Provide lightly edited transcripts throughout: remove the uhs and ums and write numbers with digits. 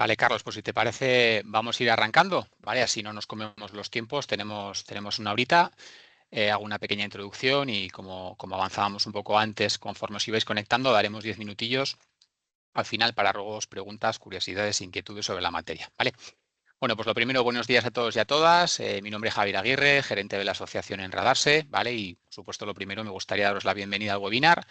Vale, Carlos, pues si te parece, vamos a ir arrancando, ¿vale? Así no nos comemos los tiempos, tenemos una horita, hago una pequeña introducción y como avanzábamos un poco antes, conforme os ibais conectando, daremos 10 minutillos al final para luego preguntas, curiosidades, inquietudes sobre la materia, ¿vale? Bueno, pues lo primero, buenos días a todos y a todas. Mi nombre es Javier Aguirre, gerente de la asociación Enradarse, ¿vale? Y, por supuesto, lo primero me gustaría daros la bienvenida al webinar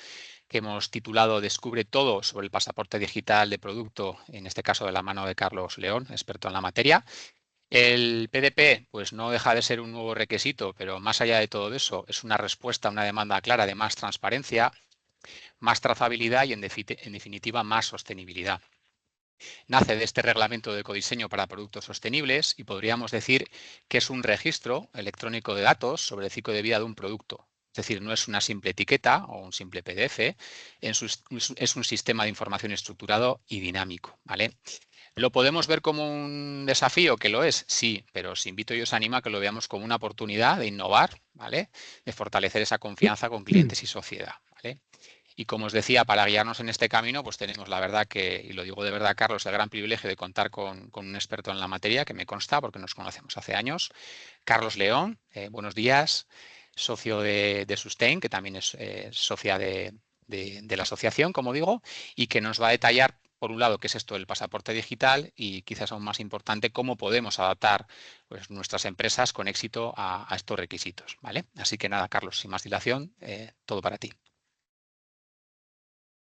que hemos titulado Descubre todo sobre el pasaporte digital de producto, en este caso de la mano de Carlos León, experto en la materia. El PDP, pues no deja de ser un nuevo requisito, pero más allá de todo eso, es una respuesta a una demanda clara de más transparencia, más trazabilidad y, en definitiva, más sostenibilidad. Nace de este reglamento de ecodiseño para productos sostenibles y podríamos decir que es un registro electrónico de datos sobre el ciclo de vida de un producto. Es decir, no es una simple etiqueta o un simple PDF, es un sistema de información estructurado y dinámico, ¿vale? ¿Lo podemos ver como un desafío? Que lo es, sí, pero os invito y os animo a que lo veamos como una oportunidad de innovar, ¿vale? De fortalecer esa confianza con clientes y sociedad, ¿vale? Y como os decía, para guiarnos en este camino, pues tenemos la verdad que, y lo digo de verdad, Carlos, el gran privilegio de contar con un experto en la materia, que me consta porque nos conocemos hace años. Carlos León, buenos días, socio de Sustain, que también es socia de la asociación, como digo, y que nos va a detallar, por un lado, qué es esto del pasaporte digital y quizás aún más importante, cómo podemos adaptar pues, nuestras empresas con éxito a estos requisitos, ¿vale? Así que nada, Carlos, sin más dilación, todo para ti.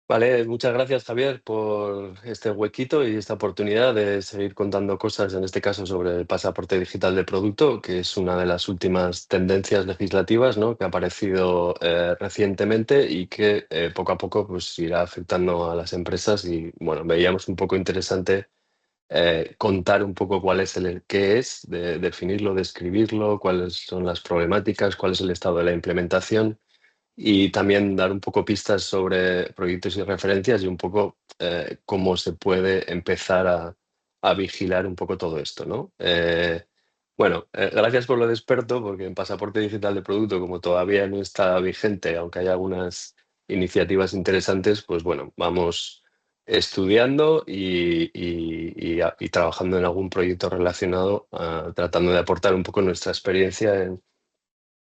Vale, muchas gracias Javier por este huequito y esta oportunidad de seguir contando cosas, en este caso sobre el pasaporte digital de producto, que es una de las últimas tendencias legislativas, ¿no?, que ha aparecido recientemente y que poco a poco pues, irá afectando a las empresas y bueno, veíamos un poco interesante contar un poco cuál es qué es, definirlo, describirlo, cuáles son las problemáticas, cuál es el estado de la implementación y también dar un poco pistas sobre proyectos y referencias y un poco cómo se puede empezar a vigilar un poco todo esto, ¿no? Gracias por lo de experto, porque en pasaporte digital de producto, como todavía no está vigente, aunque hay algunas iniciativas interesantes, pues bueno, vamos estudiando y trabajando en algún proyecto relacionado, tratando de aportar un poco nuestra experiencia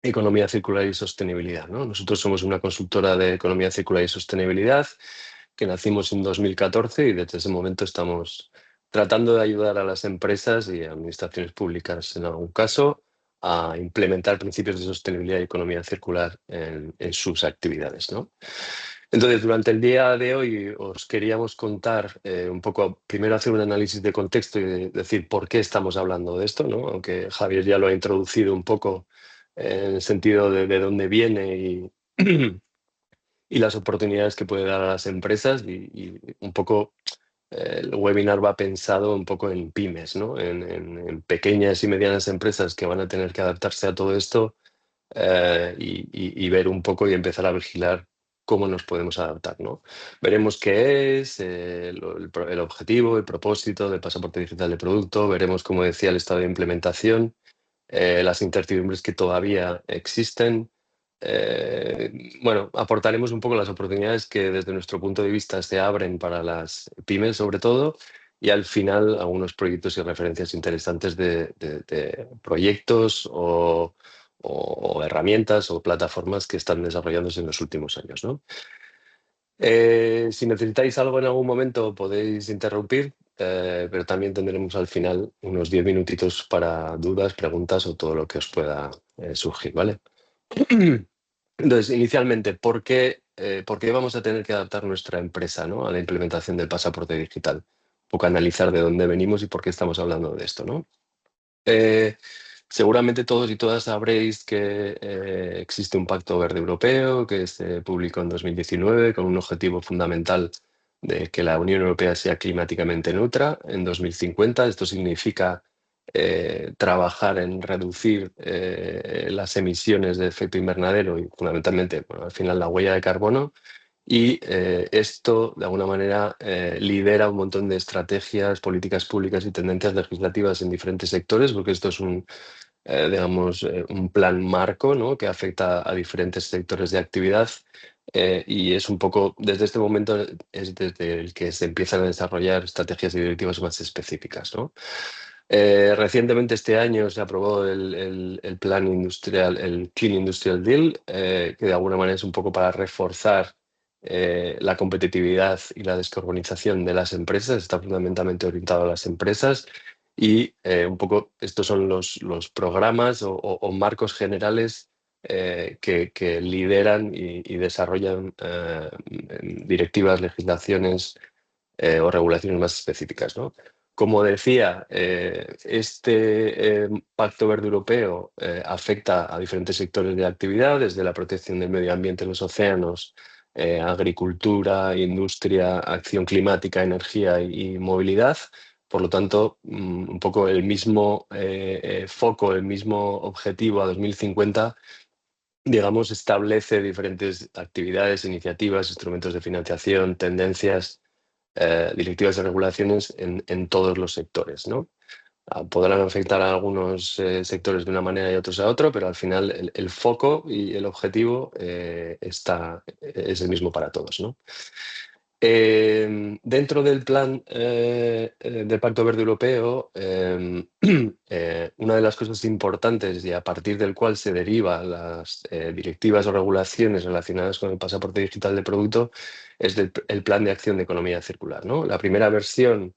economía circular y sostenibilidad, ¿no? Nosotros somos una consultora de economía circular y sostenibilidad que nacimos en 2014 y desde ese momento estamos tratando de ayudar a las empresas y administraciones públicas, en algún caso, a implementar principios de sostenibilidad y economía circular en sus actividades, ¿no? Entonces, durante el día de hoy os queríamos contar un poco, primero hacer un análisis de contexto y decir por qué estamos hablando de esto, ¿no? Aunque Javier ya lo ha introducido un poco en el sentido de dónde viene y las oportunidades que puede dar a las empresas y un poco el webinar va pensado un poco en pymes, ¿no? En pequeñas y medianas empresas que van a tener que adaptarse a todo esto y ver un poco y empezar a vigilar cómo nos podemos adaptar, ¿no? Veremos qué es el objetivo, el propósito del pasaporte digital de producto, veremos, como decía, el estado de implementación, las incertidumbres que todavía existen. Bueno, aportaremos un poco las oportunidades que desde nuestro punto de vista se abren para las pymes sobre todo y al final algunos proyectos y referencias interesantes de proyectos o herramientas o plataformas que están desarrollándose en los últimos años, ¿no? Si necesitáis algo en algún momento podéis interrumpir, pero también tendremos al final unos 10 minutitos para dudas, preguntas o todo lo que os pueda surgir, ¿vale? Entonces, inicialmente, por qué vamos a tener que adaptar nuestra empresa, ¿no?, a la implementación del pasaporte digital? Un poco analizar de dónde venimos y por qué estamos hablando de esto, ¿no? Eh, Seguramente todos y todas sabréis que existe un Pacto Verde Europeo que se publicó en 2019 con un objetivo fundamental de que la Unión Europea sea climáticamente neutra en 2050. Esto significa trabajar en reducir las emisiones de efecto invernadero y fundamentalmente, bueno, al final la huella de carbono. Y esto, de alguna manera, lidera un montón de estrategias, políticas públicas y tendencias legislativas en diferentes sectores, porque esto es digamos, un plan marco, ¿no?, que afecta a diferentes sectores de actividad y es un poco, desde este momento es desde el que se empiezan a desarrollar estrategias y directivas más específicas, ¿no? Recientemente este año se aprobó el plan industrial, el Clean Industrial Deal, que de alguna manera es un poco para reforzar la competitividad y la descarbonización de las empresas, está fundamentalmente orientado a las empresas y un poco estos son los programas o marcos generales que lideran y desarrollan directivas, legislaciones o regulaciones más específicas, ¿no? Como decía, este Pacto Verde Europeo afecta a diferentes sectores de actividad, desde la protección del medio ambiente en los océanos, agricultura, industria, acción climática, energía y movilidad. Por lo tanto, un poco el mismo foco, el mismo objetivo a 2050, digamos, establece diferentes actividades, iniciativas, instrumentos de financiación, tendencias, directivas y regulaciones en todos los sectores, ¿no? Podrán afectar a algunos sectores de una manera y otros a otro, pero al final el foco y el objetivo es el mismo para todos, ¿no? Dentro del plan del Pacto Verde Europeo, una de las cosas importantes y a partir del cual se derivan las directivas o regulaciones relacionadas con el pasaporte digital de producto es el Plan de Acción de Economía Circular, ¿no? La primera versión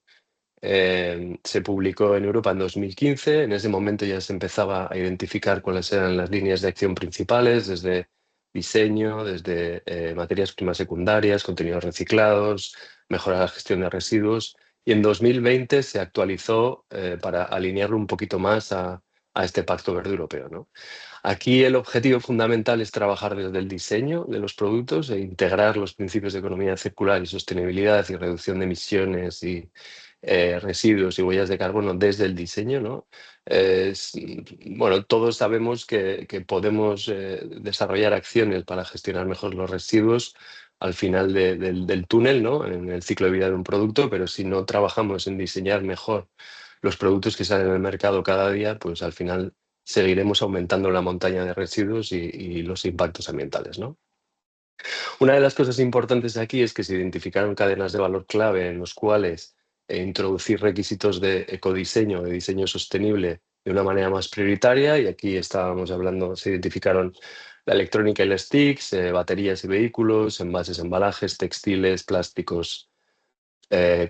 se publicó en Europa en 2015. En ese momento ya se empezaba a identificar cuáles eran las líneas de acción principales, desde diseño, desde materias primas secundarias, contenidos reciclados, mejorar la gestión de residuos. Y en 2020 se actualizó para alinearlo un poquito más a este Pacto Verde Europeo, ¿no? Aquí el objetivo fundamental es trabajar desde el diseño de los productos e integrar los principios de economía circular y sostenibilidad y reducción de emisiones y residuos y huellas de carbono desde el diseño, ¿no? Bueno, todos sabemos que podemos desarrollar acciones para gestionar mejor los residuos al final del túnel, ¿no? En el ciclo de vida de un producto, pero si no trabajamos en diseñar mejor los productos que salen al mercado cada día, pues al final seguiremos aumentando la montaña de residuos y los impactos ambientales, ¿no? Una de las cosas importantes aquí es que se identificaron cadenas de valor clave en los cuales introducir requisitos de ecodiseño, de diseño sostenible de una manera más prioritaria, y aquí estábamos hablando, se identificaron la electrónica y las TICs, baterías y vehículos, envases, embalajes, textiles, plásticos,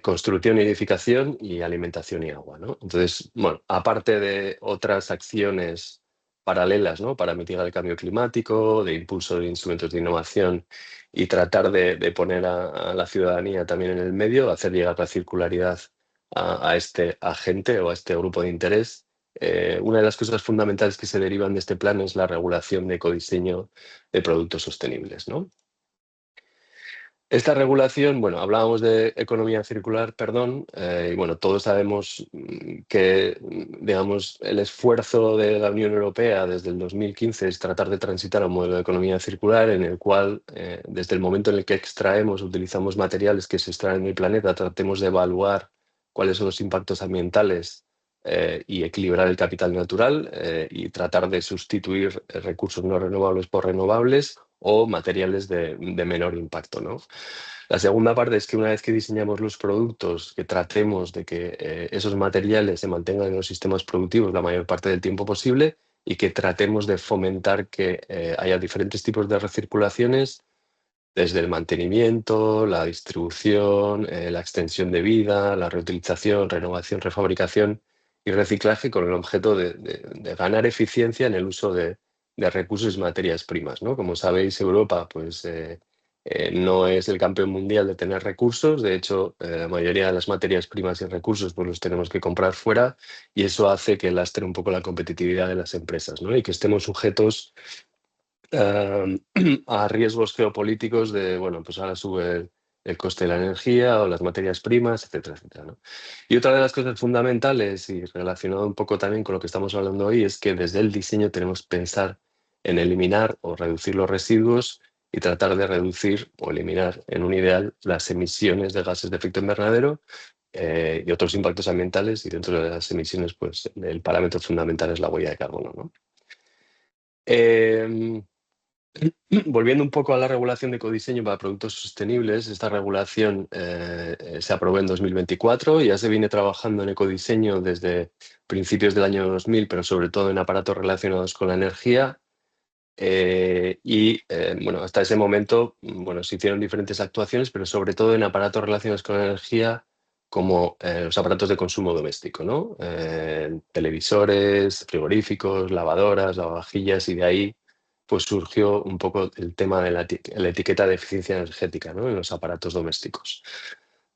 construcción y edificación y alimentación y agua, ¿no? Entonces, bueno, aparte de otras acciones paralelas, ¿no? Para mitigar el cambio climático, de impulso de instrumentos de innovación y tratar de poner a la ciudadanía también en el medio, hacer llegar la circularidad a este agente o a este grupo de interés. Una de las cosas fundamentales que se derivan de este plan es la regulación de ecodiseño de productos sostenibles, ¿no? Esta regulación, bueno, hablábamos de economía circular, perdón, y bueno, todos sabemos que, digamos, el esfuerzo de la Unión Europea desde el 2015 es tratar de transitar a un modelo de economía circular en el cual, desde el momento en el que extraemos, utilizamos materiales que se extraen en el planeta, tratemos de evaluar cuáles son los impactos ambientales y equilibrar el capital natural y tratar de sustituir recursos no renovables por renovables o materiales de menor impacto, ¿no? La segunda parte es que una vez que diseñamos los productos, que tratemos de que esos materiales se mantengan en los sistemas productivos la mayor parte del tiempo posible y que tratemos de fomentar que haya diferentes tipos de recirculaciones, desde el mantenimiento, la distribución, la extensión de vida, la reutilización, renovación, refabricación y reciclaje con el objeto de ganar eficiencia en el uso de recursos y materias primas, ¿no? Como sabéis, Europa pues, no es el campeón mundial de tener recursos. De hecho, la mayoría de las materias primas y recursos pues, los tenemos que comprar fuera y eso hace que lastre un poco la competitividad de las empresas, ¿no? Y que estemos sujetos a riesgos geopolíticos de, bueno, pues ahora sube el coste de la energía o las materias primas, etcétera, etcétera, ¿no? Y otra de las cosas fundamentales y relacionado un poco también con lo que estamos hablando hoy es que desde el diseño tenemos que pensar en eliminar o reducir los residuos y tratar de reducir o eliminar, en un ideal, las emisiones de gases de efecto invernadero y otros impactos ambientales, y dentro de las emisiones, pues el parámetro fundamental es la huella de carbono, ¿no? Volviendo un poco a la regulación de ecodiseño para productos sostenibles, esta regulación se aprobó en 2024 y ya se viene trabajando en ecodiseño desde principios del año 2000, pero sobre todo en aparatos relacionados con la energía. Bueno, hasta ese momento, bueno, se hicieron diferentes actuaciones, pero sobre todo en aparatos relacionados con la energía, como los aparatos de consumo doméstico, ¿no? Televisores, frigoríficos, lavadoras, lavavajillas, y de ahí pues surgió un poco el tema de la etiqueta de eficiencia energética, ¿no? En los aparatos domésticos.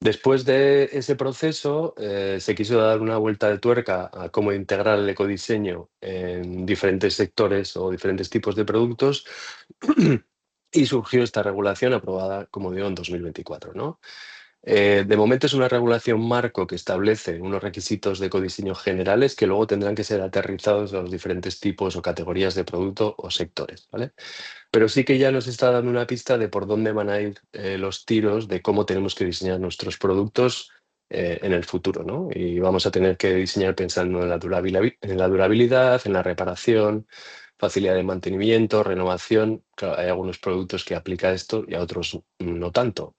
Después de ese proceso, se quiso dar una vuelta de tuerca a cómo integrar el ecodiseño en diferentes sectores o diferentes tipos de productos y surgió esta regulación aprobada, como digo, en 2024, ¿no? De momento es una regulación marco que establece unos requisitos de ecodiseño generales que luego tendrán que ser aterrizados a los diferentes tipos o categorías de producto o sectores, ¿vale? Pero sí que ya nos está dando una pista de por dónde van a ir los tiros de cómo tenemos que diseñar nuestros productos en el futuro, ¿no? Y vamos a tener que diseñar pensando en en la durabilidad, en la reparación, facilidad de mantenimiento, renovación. Claro, hay algunos productos que aplica esto y a otros no tanto.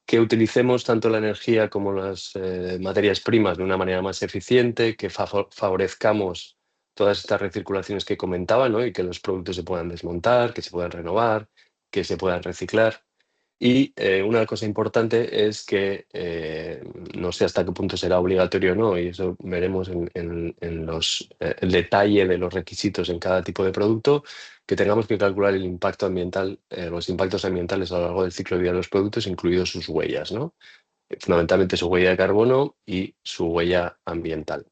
Que utilicemos tanto la energía como las materias primas de una manera más eficiente, que favorezcamos todas estas recirculaciones que comentaba, ¿no? Y que los productos se puedan desmontar, que se puedan renovar, que se puedan reciclar. Y una cosa importante es que no sé hasta qué punto será obligatorio o no, y eso veremos en el detalle de los requisitos en cada tipo de producto, que tengamos que calcular el impacto ambiental, los impactos ambientales a lo largo del ciclo de vida de los productos, incluidos sus huellas, ¿no? Fundamentalmente su huella de carbono y su huella ambiental.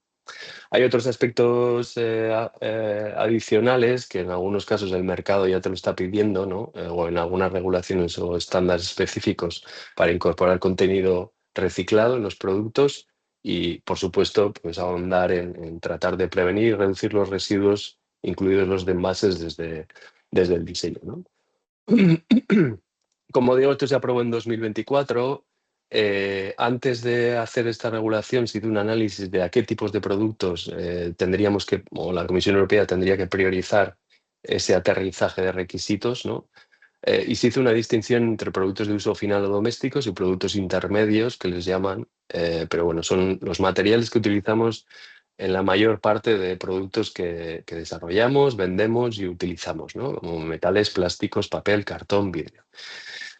Hay otros aspectos adicionales que en algunos casos el mercado ya te lo está pidiendo, ¿no? O en algunas regulaciones o estándares específicos para incorporar contenido reciclado en los productos y, por supuesto, pues ahondar en tratar de prevenir y reducir los residuos, incluidos los de envases desde el diseño, ¿no? Como digo, esto se aprobó en 2024. Antes de hacer esta regulación, se hizo un análisis de a qué tipos de productos tendríamos que, o la Comisión Europea tendría que priorizar ese aterrizaje de requisitos, ¿no? Y se hizo una distinción entre productos de uso final o domésticos y productos intermedios, que les llaman, pero bueno, son los materiales que utilizamos en la mayor parte de productos que desarrollamos, vendemos y utilizamos, ¿no? Como metales, plásticos, papel, cartón, vidrio.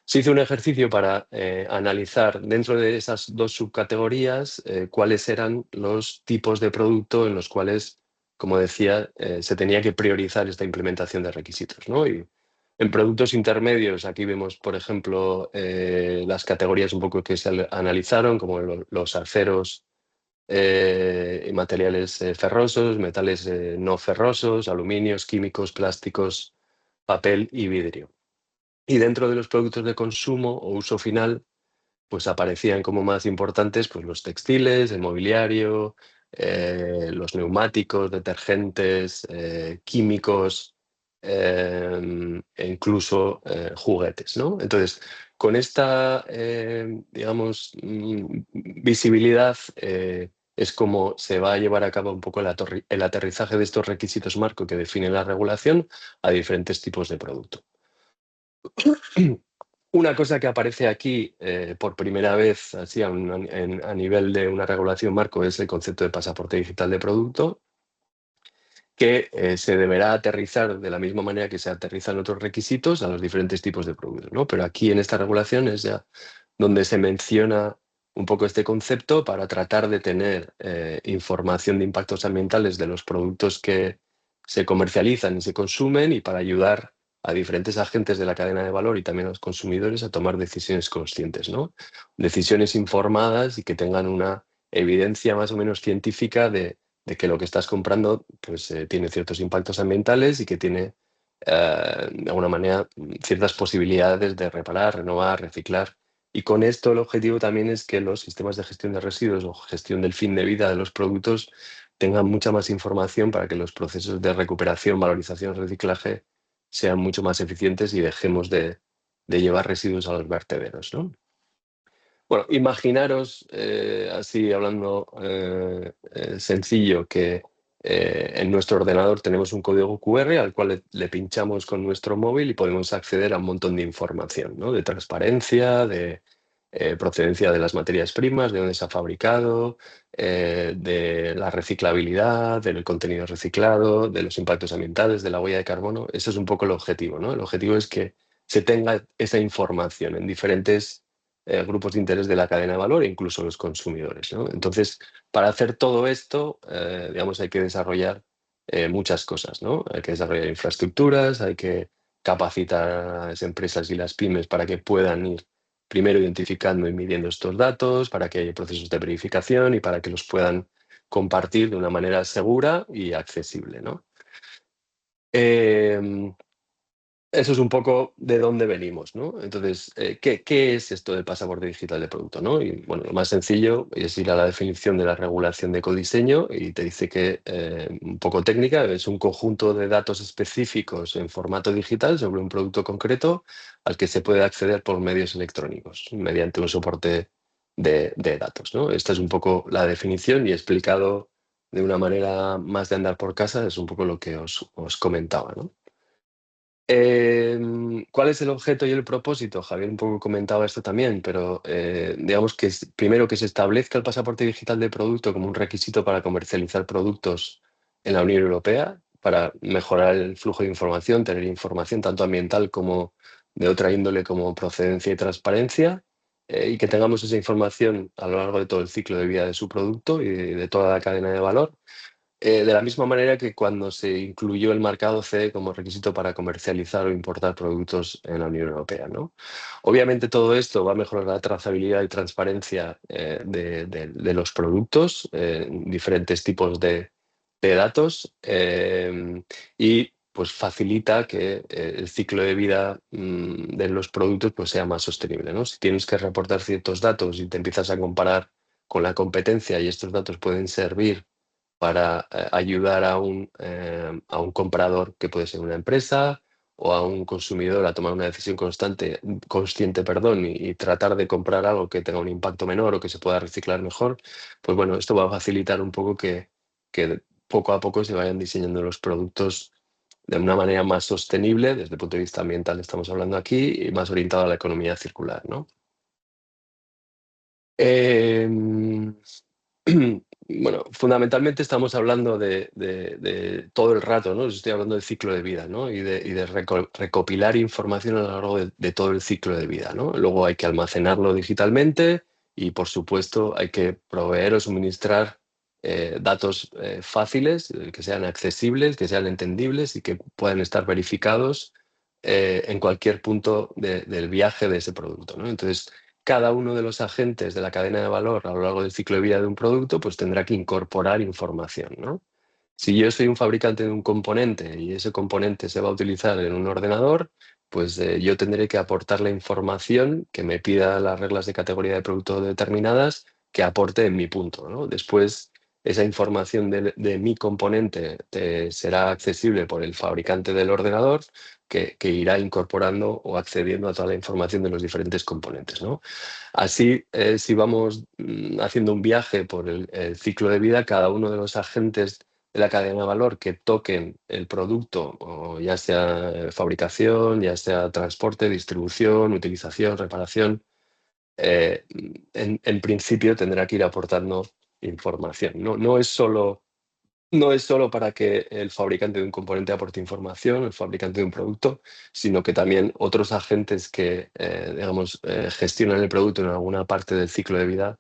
Se hizo un ejercicio para analizar dentro de esas dos subcategorías cuáles eran los tipos de producto en los cuales, como decía, se tenía que priorizar esta implementación de requisitos, ¿no? Y en productos intermedios, aquí vemos, por ejemplo, las categorías un poco que se analizaron, como los aceros y materiales ferrosos, metales no ferrosos, aluminios, químicos, plásticos, papel y vidrio. Y dentro de los productos de consumo o uso final, pues aparecían como más importantes pues, los textiles, el mobiliario, los neumáticos, detergentes, químicos e incluso juguetes, ¿no? Entonces, con esta, digamos, visibilidad es como se va a llevar a cabo un poco el aterrizaje de estos requisitos marco que define la regulación a diferentes tipos de producto. Una cosa que aparece aquí por primera vez así a nivel de una regulación marco es el concepto de pasaporte digital de producto, que se deberá aterrizar de la misma manera que se aterrizan otros requisitos a los diferentes tipos de productos, ¿no? Pero aquí en esta regulación es ya donde se menciona un poco este concepto para tratar de tener información de impactos ambientales de los productos que se comercializan y se consumen y para ayudar a diferentes agentes de la cadena de valor y también a los consumidores a tomar decisiones conscientes, ¿no? Decisiones informadas y que tengan una evidencia más o menos científica de que lo que estás comprando pues, tiene ciertos impactos ambientales y que tiene, de alguna manera, ciertas posibilidades de reparar, renovar, reciclar. Y con esto el objetivo también es que los sistemas de gestión de residuos o gestión del fin de vida de los productos tengan mucha más información para que los procesos de recuperación, valorización, reciclaje sean mucho más eficientes y dejemos de llevar residuos a los vertederos, ¿no? Bueno, imaginaros, así hablando sencillo, que En nuestro ordenador tenemos un código QR al cual le pinchamos con nuestro móvil y podemos acceder a un montón de información, ¿no? De transparencia, de procedencia de las materias primas, de dónde se ha fabricado, de la reciclabilidad, del contenido reciclado, de los impactos ambientales, de la huella de carbono. Ese es un poco el objetivo, ¿no? El objetivo es que se tenga esa información en diferentes grupos de interés de la cadena de valor e incluso los consumidores, ¿no? Entonces, para hacer todo esto, digamos, hay que desarrollar muchas cosas, ¿no? Hay que desarrollar infraestructuras, hay que capacitar a las empresas y las pymes para que puedan ir primero identificando y midiendo estos datos, para que haya procesos de verificación y para que los puedan compartir de una manera segura y accesible, ¿no? Em, Eso es un poco de dónde venimos, ¿no? Entonces, ¿qué es esto del pasaporte digital de producto, ¿no? Y bueno, lo más sencillo es ir a la definición de la regulación de ecodiseño y te dice que, un poco técnica, es un conjunto de datos específicos en formato digital sobre un producto concreto al que se puede acceder por medios electrónicos, mediante un soporte de datos, ¿no? Esta es un poco la definición y explicado de una manera más de andar por casa, es un poco lo que os comentaba, ¿no? ¿Cuál es el objeto y el propósito? Javier un poco comentaba esto también, pero digamos que primero que se establezca el pasaporte digital de producto como un requisito para comercializar productos en la Unión Europea, para mejorar el flujo de información, tener información tanto ambiental como de otra índole como procedencia y transparencia, y que tengamos esa información a lo largo de todo el ciclo de vida de su producto y de toda la cadena de valor. De la misma manera que cuando se incluyó el marcado CE como requisito para comercializar o importar productos en la Unión Europea, ¿no? Obviamente todo esto va a mejorar la trazabilidad y transparencia de los productos, diferentes tipos de datos, y pues facilita que el ciclo de vida de los productos pues, sea más sostenible, ¿no? Si tienes que reportar ciertos datos y te empiezas a comparar con la competencia y estos datos pueden servir para ayudar a un comprador que puede ser una empresa o a un consumidor a tomar una decisión consciente, perdón, y tratar de comprar algo que tenga un impacto menor o que se pueda reciclar mejor, pues bueno, esto va a facilitar un poco que poco a poco se vayan diseñando los productos de una manera más sostenible, desde el punto de vista ambiental estamos hablando aquí, y más orientado a la economía circular, ¿no? Em, Bueno, fundamentalmente estamos hablando de todo el rato, ¿no? Estoy hablando del ciclo de vida, ¿no? Y de recopilar información a lo largo de todo el ciclo de vida, ¿no? Luego hay que almacenarlo digitalmente y, por supuesto, hay que proveer o suministrar datos fáciles, que sean accesibles, que sean entendibles y que puedan estar verificados en cualquier punto del viaje de ese producto, ¿no? Entonces, cada uno de los agentes de la cadena de valor a lo largo del ciclo de vida de un producto, pues tendrá que incorporar información, ¿no? Si yo soy un fabricante de un componente y ese componente se va a utilizar en un ordenador, pues yo tendré que aportar la información que me pida las reglas de categoría de producto determinadas que aporte en mi punto, ¿no? Después, esa información de mi componente será accesible por el fabricante del ordenador que irá incorporando o accediendo a toda la información de los diferentes componentes, ¿no? Así, si vamos haciendo un viaje por el ciclo de vida, cada uno de los agentes de la cadena de valor que toquen el producto, o ya sea fabricación, ya sea transporte, distribución, utilización, reparación, en principio tendrá que ir aportando información. No es solo para que el fabricante de un componente aporte información, el fabricante de un producto, sino que también otros agentes que, digamos, gestionan el producto en alguna parte del ciclo de vida,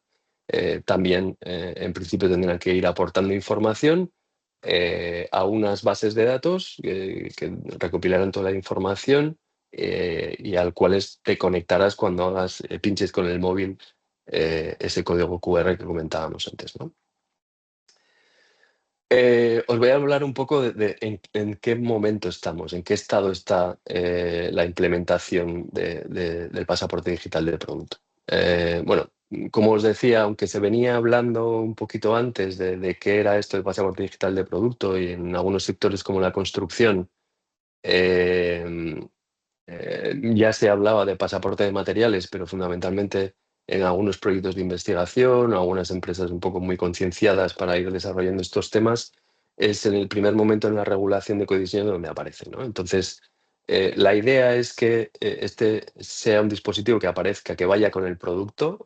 también, en principio, tendrán que ir aportando información a unas bases de datos que recopilarán toda la información y al cuales te conectarás cuando pinches con el móvil ese código QR que comentábamos antes, ¿no? Os voy a hablar un poco de en qué momento estamos, en qué estado está la implementación del pasaporte digital del producto. Bueno, como os decía, aunque se venía hablando un poquito antes de qué era esto del pasaporte digital de producto y en algunos sectores como la construcción, eh, ya se hablaba de pasaporte de materiales, pero fundamentalmente en algunos proyectos de investigación o algunas empresas un poco muy concienciadas para ir desarrollando estos temas, es en el primer momento en la regulación de ecodiseño donde aparece, ¿no? Entonces, la idea es que este sea un dispositivo que aparezca, que vaya con el producto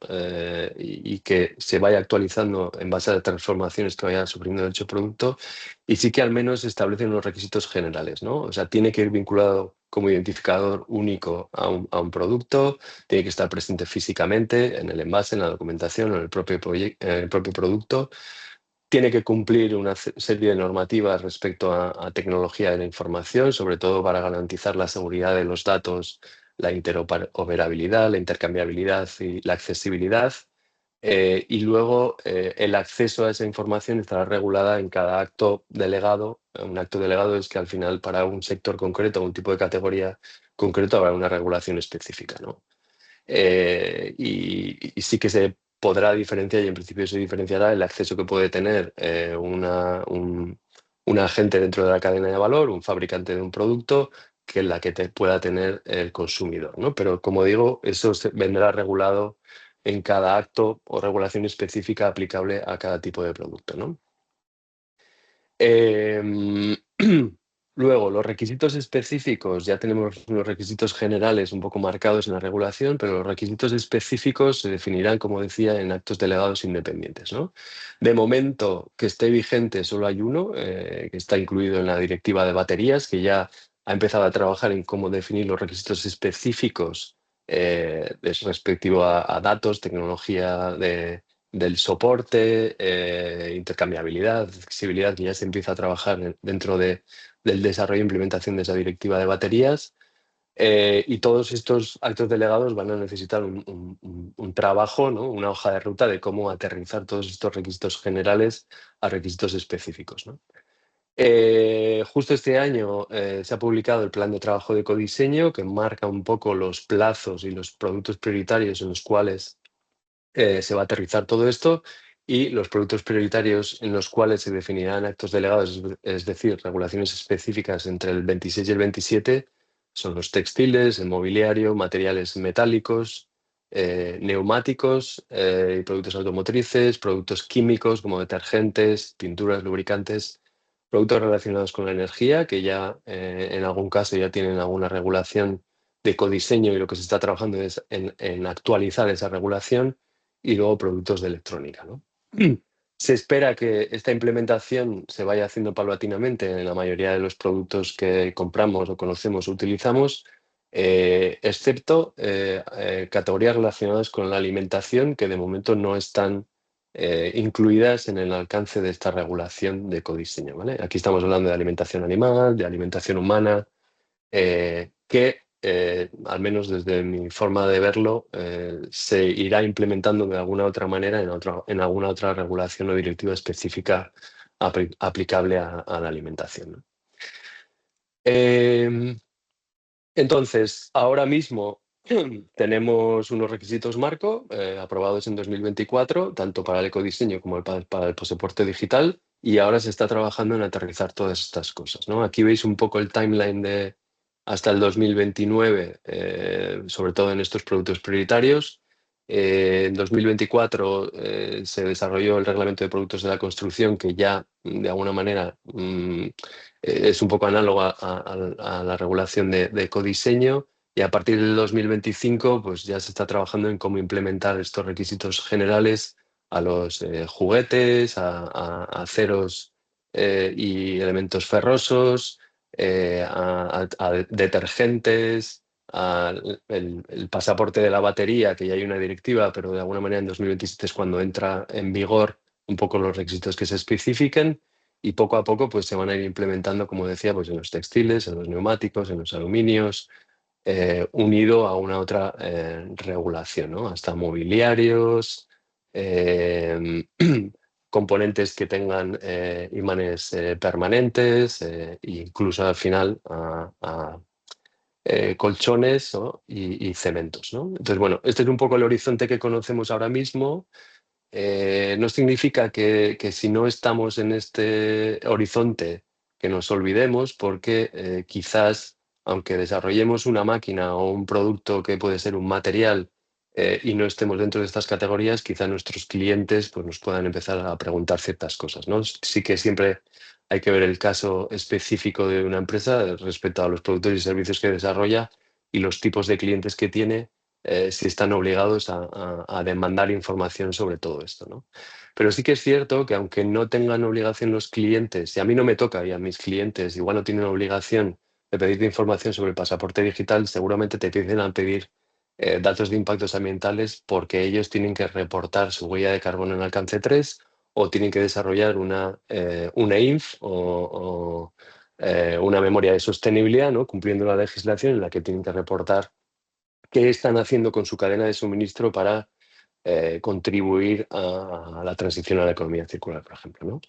y que se vaya actualizando en base a las transformaciones que vaya sufriendo dicho producto, y sí que al menos se establecen unos requisitos generales, ¿no? O sea, tiene que ir vinculado como identificador único a un producto, tiene que estar presente físicamente en el envase, en la documentación, en el propio, en el propio producto. Tiene que cumplir una serie de normativas respecto a tecnología de la información, sobre todo para garantizar la seguridad de los datos, la interoperabilidad, la intercambiabilidad y la accesibilidad. Y luego el acceso a esa información estará regulada en cada acto delegado. Un acto delegado es que al final para un sector concreto, un tipo de categoría concreto, habrá una regulación específica, ¿no? Y sí que se podrá diferenciar, y en principio se diferenciará el acceso que puede tener un agente dentro de la cadena de valor, un fabricante de un producto, que la que pueda tener el consumidor, ¿no? Pero como digo, eso vendrá regulado en cada acto o regulación específica aplicable a cada tipo de producto, ¿no? Em, Luego, los requisitos específicos, ya tenemos los requisitos generales un poco marcados en la regulación, pero los requisitos específicos se definirán, como decía, en actos delegados independientes, ¿no? De momento, que esté vigente, solo hay uno, que está incluido en la directiva de baterías, que ya ha empezado a trabajar en cómo definir los requisitos específicos respectivo a datos, tecnología del soporte, intercambiabilidad, accesibilidad, que ya se empieza a trabajar dentro del desarrollo e implementación de esa directiva de baterías. Y todos estos actos delegados van a necesitar un trabajo, ¿no? Una hoja de ruta de cómo aterrizar todos estos requisitos generales a requisitos específicos, ¿no? Justo este año se ha publicado el plan de trabajo de ecodiseño, que marca un poco los plazos y los productos prioritarios en los cuales se va a aterrizar todo esto, y los productos prioritarios en los cuales se definirán actos delegados, es decir, regulaciones específicas entre el 26 y el 27, son los textiles, el mobiliario, materiales metálicos, neumáticos y productos automotrices, productos químicos como detergentes, pinturas, lubricantes, productos relacionados con la energía, que ya en algún caso ya tienen alguna regulación de ecodiseño, y lo que se está trabajando es en actualizar esa regulación, y luego productos de electrónica, ¿no? Se espera que esta implementación se vaya haciendo paulatinamente en la mayoría de los productos que compramos o conocemos o utilizamos, excepto categorías relacionadas con la alimentación, que de momento no están incluidas en el alcance de esta regulación de ecodiseño, ¿vale? Aquí estamos hablando de alimentación animal, de alimentación humana, que al menos desde mi forma de verlo, se irá implementando de alguna otra manera en alguna otra regulación o directiva específica aplicable a la alimentación, ¿no? Em, entonces, ahora mismo tenemos unos requisitos marco aprobados en 2024, tanto para el ecodiseño como para el pasaporte digital, y ahora se está trabajando en aterrizar todas estas cosas, ¿no? Aquí veis un poco el timeline de hasta el 2029, sobre todo en estos productos prioritarios. En 2024 se desarrolló el reglamento de productos de la construcción, que ya de alguna manera es un poco análoga a la regulación de ecodiseño, y a partir del 2025 pues ya se está trabajando en cómo implementar estos requisitos generales a los juguetes, a aceros y elementos ferrosos, a detergentes, el pasaporte de la batería, que ya hay una directiva, pero de alguna manera en 2027 es cuando entra en vigor un poco los requisitos que se especifiquen, y poco a poco pues se van a ir implementando, como decía, pues en los textiles, en los neumáticos, en los aluminios, unido a una otra regulación, ¿no? Hasta mobiliarios, eh, componentes que tengan imanes permanentes, e incluso al final colchones, ¿no? Y cementos, ¿no? Entonces, bueno, este es un poco el horizonte que conocemos ahora mismo. No significa que si no estamos en este horizonte, que nos olvidemos, porque quizás, aunque desarrollemos una máquina o un producto que puede ser un material y no estemos dentro de estas categorías, quizá nuestros clientes pues, nos puedan empezar a preguntar ciertas cosas, ¿no? Sí que siempre hay que ver el caso específico de una empresa respecto a los productos y servicios que desarrolla y los tipos de clientes que tiene, si están obligados a demandar información sobre todo esto, ¿no? Pero sí que es cierto que aunque no tengan obligación los clientes, y a mí no me toca y a mis clientes igual no tienen obligación de pedirte información sobre el pasaporte digital, seguramente te empiecen a pedir datos de impactos ambientales porque ellos tienen que reportar su huella de carbono en alcance 3 o tienen que desarrollar una INF o una memoria de sostenibilidad, ¿no? Cumpliendo la legislación en la que tienen que reportar qué están haciendo con su cadena de suministro para contribuir a la transición a la economía circular, por ejemplo, ¿no?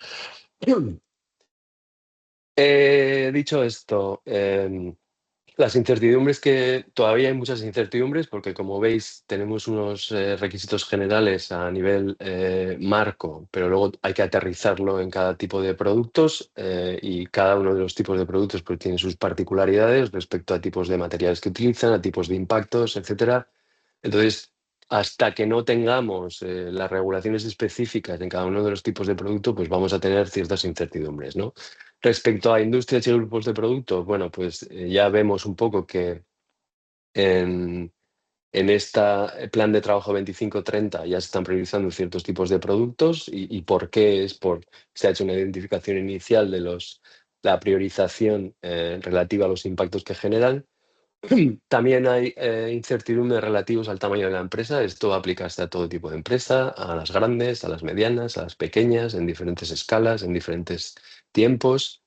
Dicho esto, las incertidumbres que todavía hay muchas incertidumbres porque como veis tenemos unos requisitos generales a nivel marco, pero luego hay que aterrizarlo en cada tipo de productos y cada uno de los tipos de productos pues, tiene sus particularidades respecto a tipos de materiales que utilizan, a tipos de impactos, etcétera. Entonces, hasta que no tengamos las regulaciones específicas en cada uno de los tipos de producto, pues vamos a tener ciertas incertidumbres, ¿no? Respecto a industrias y grupos de productos, bueno, pues ya vemos un poco que en este plan de trabajo 25-30 ya se están priorizando ciertos tipos de productos y por qué es se ha hecho una identificación inicial de la priorización relativa a los impactos que generan. También hay incertidumbres relativos al tamaño de la empresa. Esto aplicarse a todo tipo de empresa, a las grandes, a las medianas, a las pequeñas, en diferentes escalas, en diferentes tiempos.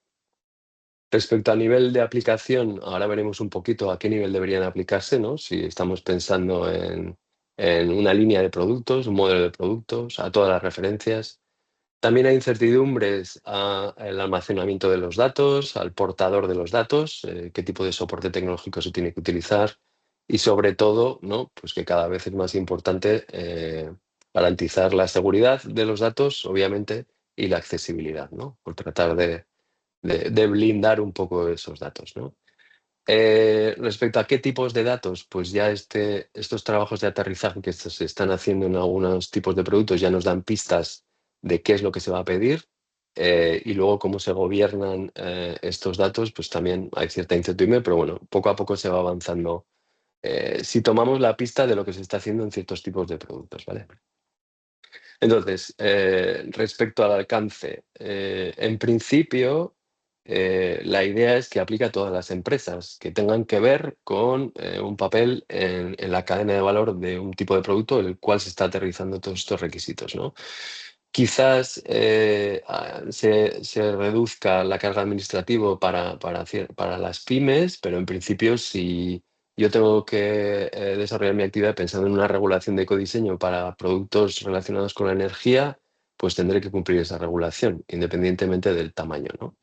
Respecto al nivel de aplicación, ahora veremos un poquito a qué nivel deberían aplicarse, ¿no? Si estamos pensando en una línea de productos, un modelo de productos, a todas las referencias. También hay incertidumbres al almacenamiento de los datos, al portador de los datos, qué tipo de soporte tecnológico se tiene que utilizar y sobre todo, ¿no? Pues que cada vez es más importante garantizar la seguridad de los datos, obviamente, y la accesibilidad, ¿no? Por tratar de blindar un poco esos datos, ¿no? Respecto a qué tipos de datos, pues ya estos trabajos de aterrizaje que se están haciendo en algunos tipos de productos ya nos dan pistas de qué es lo que se va a pedir y luego cómo se gobiernan estos datos, pues también hay cierta incertidumbre, pero bueno, poco a poco se va avanzando. Si tomamos la pista de lo que se está haciendo en ciertos tipos de productos, ¿vale? Entonces, respecto al alcance, en principio, la idea es que aplique a todas las empresas que tengan que ver con un papel en la cadena de valor de un tipo de producto, el cual se está aterrizando todos estos requisitos, ¿no? Quizás se reduzca la carga administrativa para las pymes, pero en principio si yo tengo que desarrollar mi actividad pensando en una regulación de ecodiseño para productos relacionados con la energía, pues tendré que cumplir esa regulación, independientemente del tamaño, ¿no?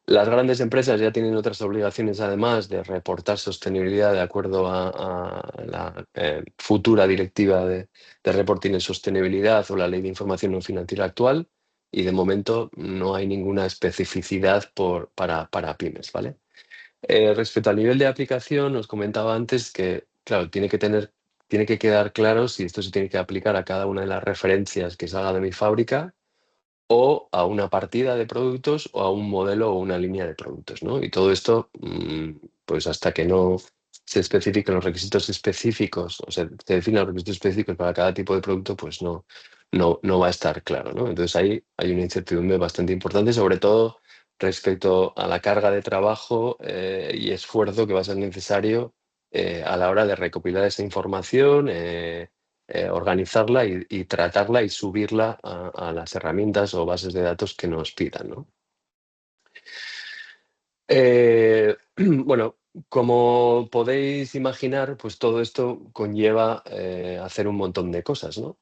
Las grandes empresas ya tienen otras obligaciones, además de reportar sostenibilidad de acuerdo a la futura directiva de reporting en sostenibilidad o la ley de información no financiera actual, y de momento no hay ninguna especificidad para pymes, ¿vale? Respecto al nivel de aplicación, os comentaba antes que, claro, tiene que quedar claro si esto se tiene que aplicar a cada una de las referencias que salga de mi fábrica o a una partida de productos o a un modelo o una línea de productos, ¿no? Y todo esto, pues hasta que no se especifiquen los requisitos específicos o se definan los requisitos específicos para cada tipo de producto, pues no va a estar claro, ¿no? Entonces ahí hay una incertidumbre bastante importante, sobre todo respecto a la carga de trabajo y esfuerzo que va a ser necesario a la hora de recopilar esa información, organizarla y tratarla y subirla a las herramientas o bases de datos que nos pidan, ¿no? Bueno, como podéis imaginar, pues todo esto conlleva hacer un montón de cosas, ¿no?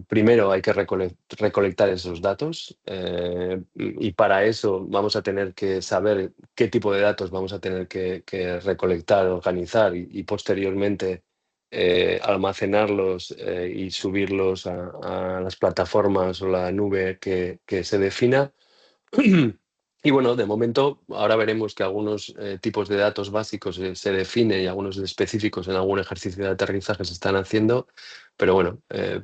Primero hay que recolectar esos datos y para eso vamos a tener que saber qué tipo de datos vamos a tener que recolectar, organizar y posteriormente almacenarlos y subirlos a las plataformas o la nube que se defina. Y bueno, de momento, ahora veremos que algunos tipos de datos básicos se definen y algunos específicos en algún ejercicio de aterrizaje se están haciendo, pero bueno,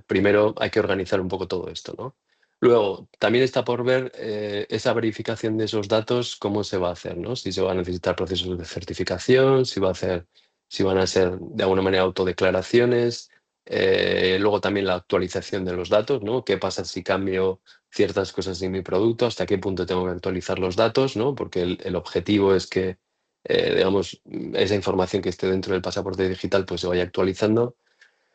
primero hay que organizar un poco todo esto, ¿no? Luego, también está por ver esa verificación de esos datos, cómo se va a hacer, ¿no? Si se van a necesitar procesos de certificación, si van a ser de alguna manera autodeclaraciones, luego también la actualización de los datos, ¿no? ¿Qué pasa si cambio ciertas cosas de mi producto, hasta qué punto tengo que actualizar los datos, ¿no? Porque el objetivo es que, digamos, esa información que esté dentro del pasaporte digital pues se vaya actualizando.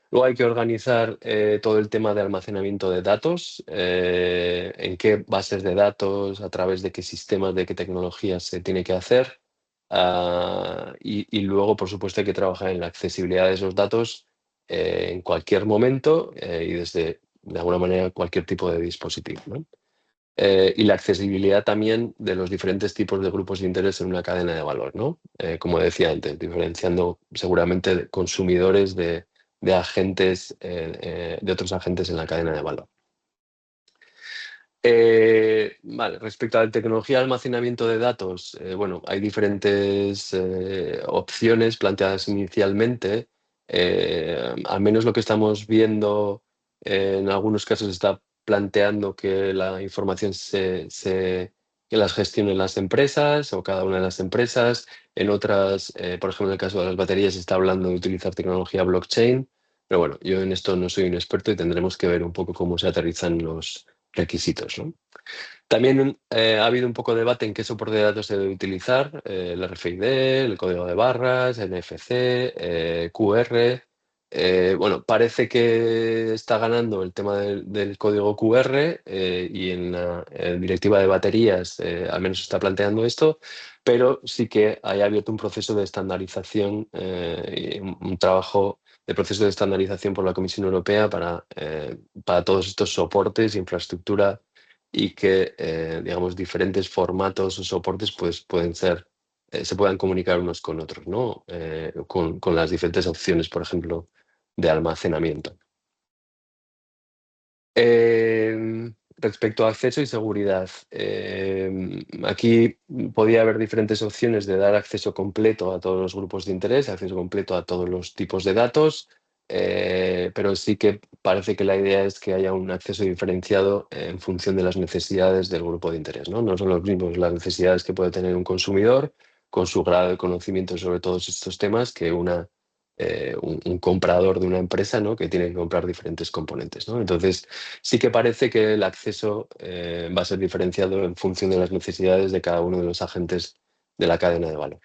Luego hay que organizar todo el tema de almacenamiento de datos, en qué bases de datos, a través de qué sistemas, de qué tecnologías se tiene que hacer. Y luego, por supuesto, hay que trabajar en la accesibilidad de esos datos en cualquier momento y desde, de alguna manera, cualquier tipo de dispositivo, ¿no? Y la accesibilidad también de los diferentes tipos de grupos de interés en una cadena de valor, ¿no? Como decía antes, diferenciando seguramente de consumidores de agentes, de otros agentes en la cadena de valor. Vale, respecto a la tecnología de almacenamiento de datos, bueno, hay diferentes opciones planteadas inicialmente. Al menos lo que estamos viendo en algunos casos está planteando que la información que las gestionen las empresas o cada una de las empresas. En otras, por ejemplo, en el caso de las baterías, se está hablando de utilizar tecnología blockchain. Pero bueno, yo en esto no soy un experto y tendremos que ver un poco cómo se aterrizan los requisitos, ¿no? También ha habido un poco de debate en qué soporte de datos se debe utilizar, el RFID, el código de barras, NFC, QR. Bueno, parece que está ganando el tema del código QR y en la directiva de baterías al menos se está planteando esto, pero sí que hay abierto un proceso de estandarización y un trabajo de proceso de estandarización por la Comisión Europea para todos estos soportes, infraestructura y que, digamos, diferentes formatos o soportes pues, pueden ser, se puedan comunicar unos con otros, ¿no? Con las diferentes opciones, por ejemplo, de almacenamiento. Respecto a acceso y seguridad, aquí podía haber diferentes opciones de dar acceso completo a todos los grupos de interés, acceso completo a todos los tipos de datos, pero sí que parece que la idea es que haya un acceso diferenciado en función de las necesidades del grupo de interés, ¿no? No son los mismos las necesidades que puede tener un consumidor con su grado de conocimiento sobre todos estos temas que un comprador de una empresa, ¿no? Que tiene que comprar diferentes componentes, ¿no? Entonces, sí que parece que el acceso va a ser diferenciado en función de las necesidades de cada uno de los agentes de la cadena de valor.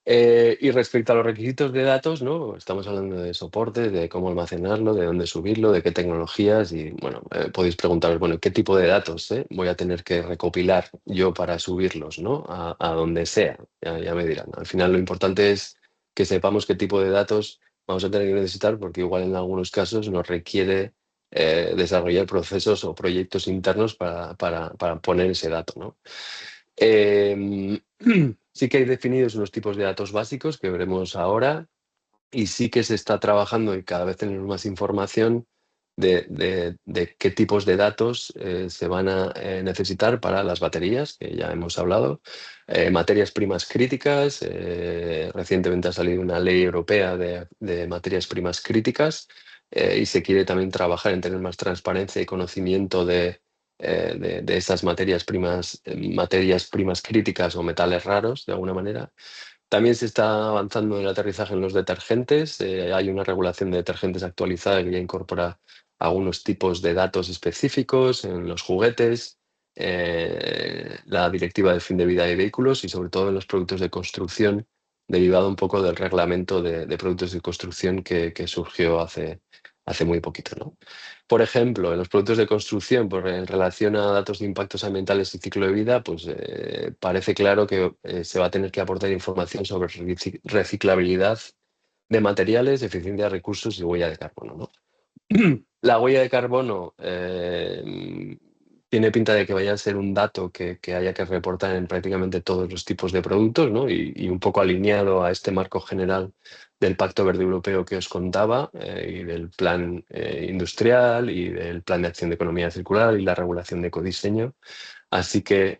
Y respecto a los requisitos de datos, ¿no? Estamos hablando de soporte, de cómo almacenarlo, de dónde subirlo, de qué tecnologías y, bueno, podéis preguntaros, bueno, ¿qué tipo de datos voy a tener que recopilar yo para subirlos, ¿no? A donde sea, ya me dirán. Al final lo importante es que sepamos qué tipo de datos vamos a tener que necesitar porque igual en algunos casos nos requiere desarrollar procesos o proyectos internos para poner ese dato, ¿no? Em, sí que hay definidos unos tipos de datos básicos que veremos ahora y sí que se está trabajando y cada vez tenemos más información de qué tipos de datos se van a necesitar para las baterías, que ya hemos hablado, materias primas críticas. Recientemente ha salido una ley europea de materias primas críticas y se quiere también trabajar en tener más transparencia y conocimiento de esas materias primas críticas o metales raros, de alguna manera. También se está avanzando en el aterrizaje en los detergentes. Hay una regulación de detergentes actualizada que ya incorpora algunos tipos de datos específicos en los juguetes, la directiva de fin de vida de vehículos y sobre todo en los productos de construcción, derivado un poco del reglamento de productos de construcción que surgió hace muy poquito, ¿no? Por ejemplo, en los productos de construcción, pues, en relación a datos de impactos ambientales y ciclo de vida, pues parece claro que se va a tener que aportar información sobre reciclabilidad de materiales, eficiencia de recursos y huella de carbono, ¿no? La huella de carbono tiene pinta de que vaya a ser un dato que haya que reportar en prácticamente todos los tipos de productos, ¿no? Y un poco alineado a este marco general del Pacto Verde Europeo que os contaba, y del plan industrial y del plan de acción de economía circular y la regulación de ecodiseño. Así que,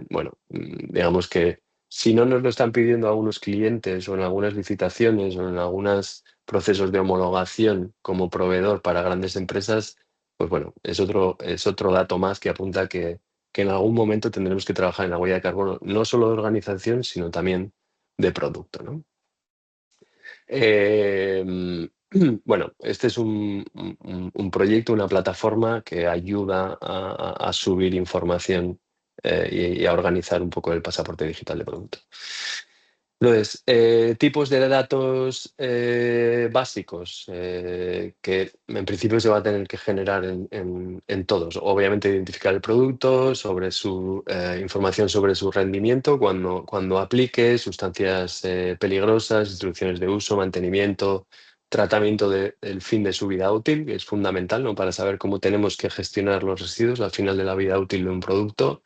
bueno, digamos que si no nos lo están pidiendo algunos clientes o en algunas licitaciones o en algunos procesos de homologación como proveedor para grandes empresas, pues bueno, es otro dato más que apunta que en algún momento tendremos que trabajar en la huella de carbono, no solo de organización, sino también de producto, ¿no? Bueno, este es un proyecto, una plataforma que ayuda a subir información y a organizar un poco el pasaporte digital de producto. Entonces, tipos de datos básicos que en principio se va a tener que generar en todos. Obviamente identificar el producto, sobre su información sobre su rendimiento cuando aplique, sustancias peligrosas, instrucciones de uso, mantenimiento, tratamiento del fin de su vida útil, que es fundamental, ¿no? Para saber cómo tenemos que gestionar los residuos al final de la vida útil de un producto.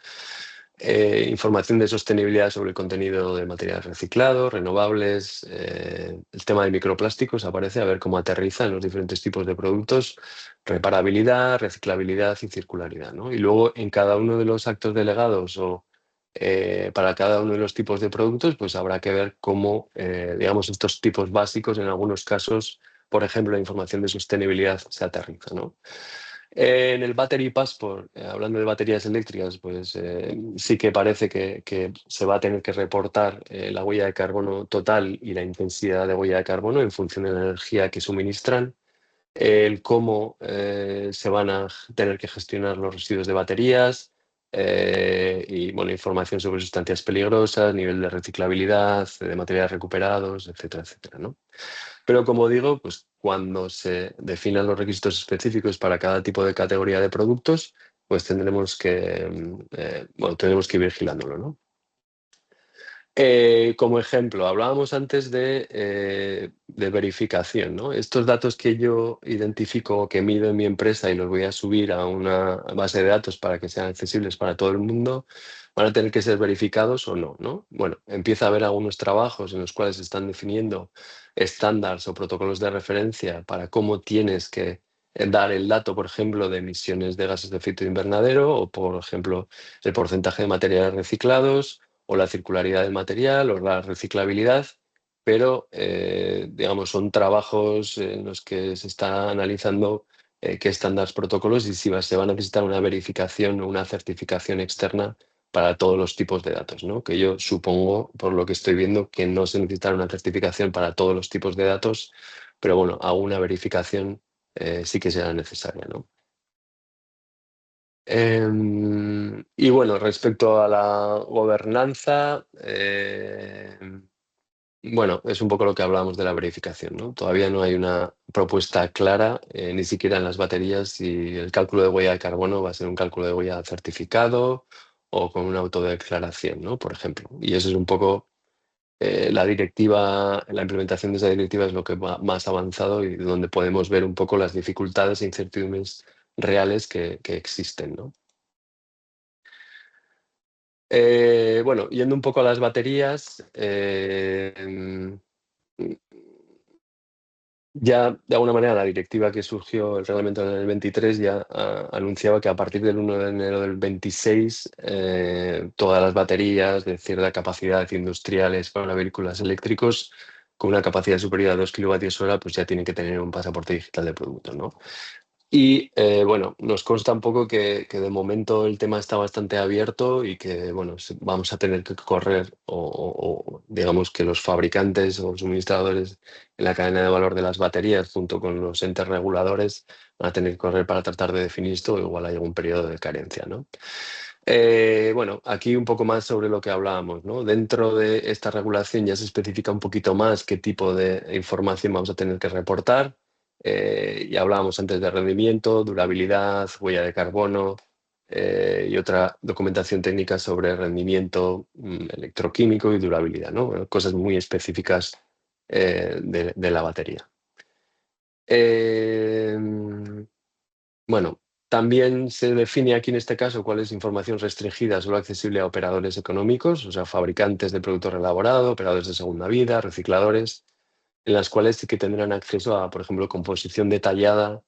Información de sostenibilidad sobre el contenido de materiales reciclados, renovables, el tema de microplásticos aparece, a ver cómo aterriza en los diferentes tipos de productos, reparabilidad, reciclabilidad y circularidad, ¿no? Y luego en cada uno de los actos delegados o para cada uno de los tipos de productos, pues habrá que ver cómo, digamos, estos tipos básicos, en algunos casos, por ejemplo, la información de sostenibilidad se aterriza, ¿no? En el Battery Passport, hablando de baterías eléctricas, pues sí que parece que se va a tener que reportar la huella de carbono total y la intensidad de huella de carbono en función de la energía que suministran, el cómo se van a tener que gestionar los residuos de baterías y bueno, información sobre sustancias peligrosas, nivel de reciclabilidad, de materiales recuperados, etcétera, etcétera, ¿no? Pero como digo, pues cuando se definan los requisitos específicos para cada tipo de categoría de productos, pues tendremos que, bueno, tendremos que ir vigilándolo, ¿no? Como ejemplo, hablábamos antes de verificación, ¿no? Estos datos que yo identifico o que mido en mi empresa y los voy a subir a una base de datos para que sean accesibles para todo el mundo, van a tener que ser verificados o no, ¿no? Bueno, empieza a haber algunos trabajos en los cuales se están definiendo estándares o protocolos de referencia para cómo tienes que dar el dato, por ejemplo, de emisiones de gases de efecto invernadero o, por ejemplo, el porcentaje de materiales reciclados o la circularidad del material o la reciclabilidad, pero digamos son trabajos en los que se está analizando qué estándares, protocolos y si se va a necesitar una verificación o una certificación externa para todos los tipos de datos, ¿no? Que yo supongo, por lo que estoy viendo, que no se necesitará una certificación para todos los tipos de datos, pero bueno, alguna verificación sí que será necesaria, ¿no? Y bueno, respecto a la gobernanza, bueno, es un poco lo que hablábamos de la verificación, ¿no? Todavía no hay una propuesta clara, ni siquiera en las baterías, si el cálculo de huella de carbono va a ser un cálculo de huella certificado o con una autodeclaración, ¿no? Por ejemplo. Y eso es un poco la directiva, la implementación de esa directiva es lo que va más avanzado y donde podemos ver un poco las dificultades e incertidumbres reales que existen, ¿no? Bueno, yendo un poco a las baterías, ya de alguna manera la directiva que surgió, el reglamento en el 23, ya anunciaba que a partir del 1 de enero del 26 todas las baterías de cierta capacidad industriales para vehículos eléctricos con una capacidad superior a 2 kWh pues ya tienen que tener un pasaporte digital de producto, ¿no? Y bueno, nos consta un poco que de momento el tema está bastante abierto y que bueno, vamos a tener que correr o digamos que los fabricantes o suministradores en la cadena de valor de las baterías junto con los entes reguladores van a tener que correr para tratar de definir esto o igual hay algún periodo de carencia, ¿no? Bueno, aquí un poco más sobre lo que hablábamos, ¿no? Dentro de esta regulación ya se especifica un poquito más qué tipo de información vamos a tener que reportar. Ya hablábamos antes de rendimiento, durabilidad, huella de carbono y otra documentación técnica sobre rendimiento electroquímico y durabilidad, ¿no? Bueno, cosas muy específicas de la batería. Bueno, También se define aquí en este caso cuál es información restringida solo accesible a operadores económicos, o sea, fabricantes de producto reelaborado, operadores de segunda vida, recicladores, en las cuales sí que tendrán acceso a, por ejemplo, composición detallada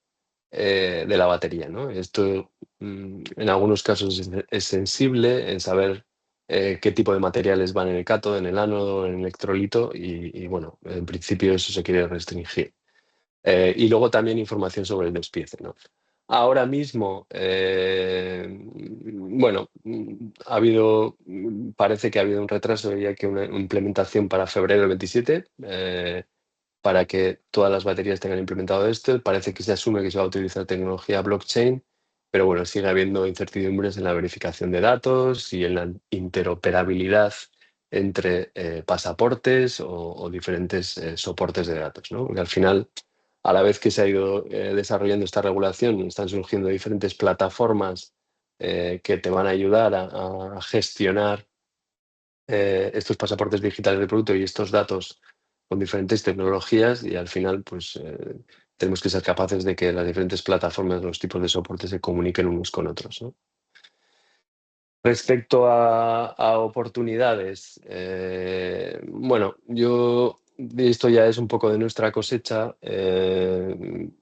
de la batería, ¿no? Esto en algunos casos es sensible en saber qué tipo de materiales van en el cátodo, en el ánodo, en el electrolito y, bueno, en principio eso se quiere restringir. Y luego también información sobre el despiece, ¿no? Ahora mismo, bueno, parece que ha habido un retraso ya que una implementación para febrero del 27, para que todas las baterías tengan implementado esto. Parece que se asume que se va a utilizar tecnología blockchain, pero bueno, sigue habiendo incertidumbres en la verificación de datos y en la interoperabilidad entre pasaportes o diferentes soportes de datos, ¿no? Porque al final, a la vez que se ha ido desarrollando esta regulación, están surgiendo diferentes plataformas que te van a ayudar a gestionar estos pasaportes digitales de producto y estos datos con diferentes tecnologías y al final pues tenemos que ser capaces de que las diferentes plataformas, los tipos de soporte se comuniquen unos con otros, ¿no? Respecto a oportunidades, bueno, esto ya es un poco de nuestra cosecha,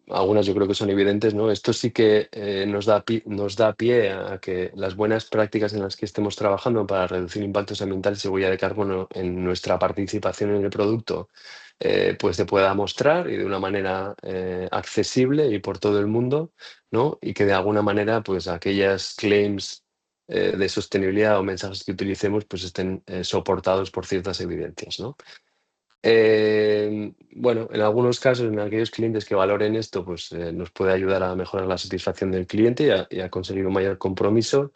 algunas yo creo que son evidentes, ¿no? Esto sí que nos da pie a que las buenas prácticas en las que estemos trabajando para reducir impactos ambientales y huella de carbono en nuestra participación en el producto, pues se pueda mostrar y de una manera accesible y por todo el mundo, ¿no? Y que de alguna manera, pues aquellas claims de sostenibilidad o mensajes que utilicemos pues estén soportados por ciertas evidencias, ¿no? Bueno, en algunos casos, en aquellos clientes que valoren esto, pues nos puede ayudar a mejorar la satisfacción del cliente y a conseguir un mayor compromiso.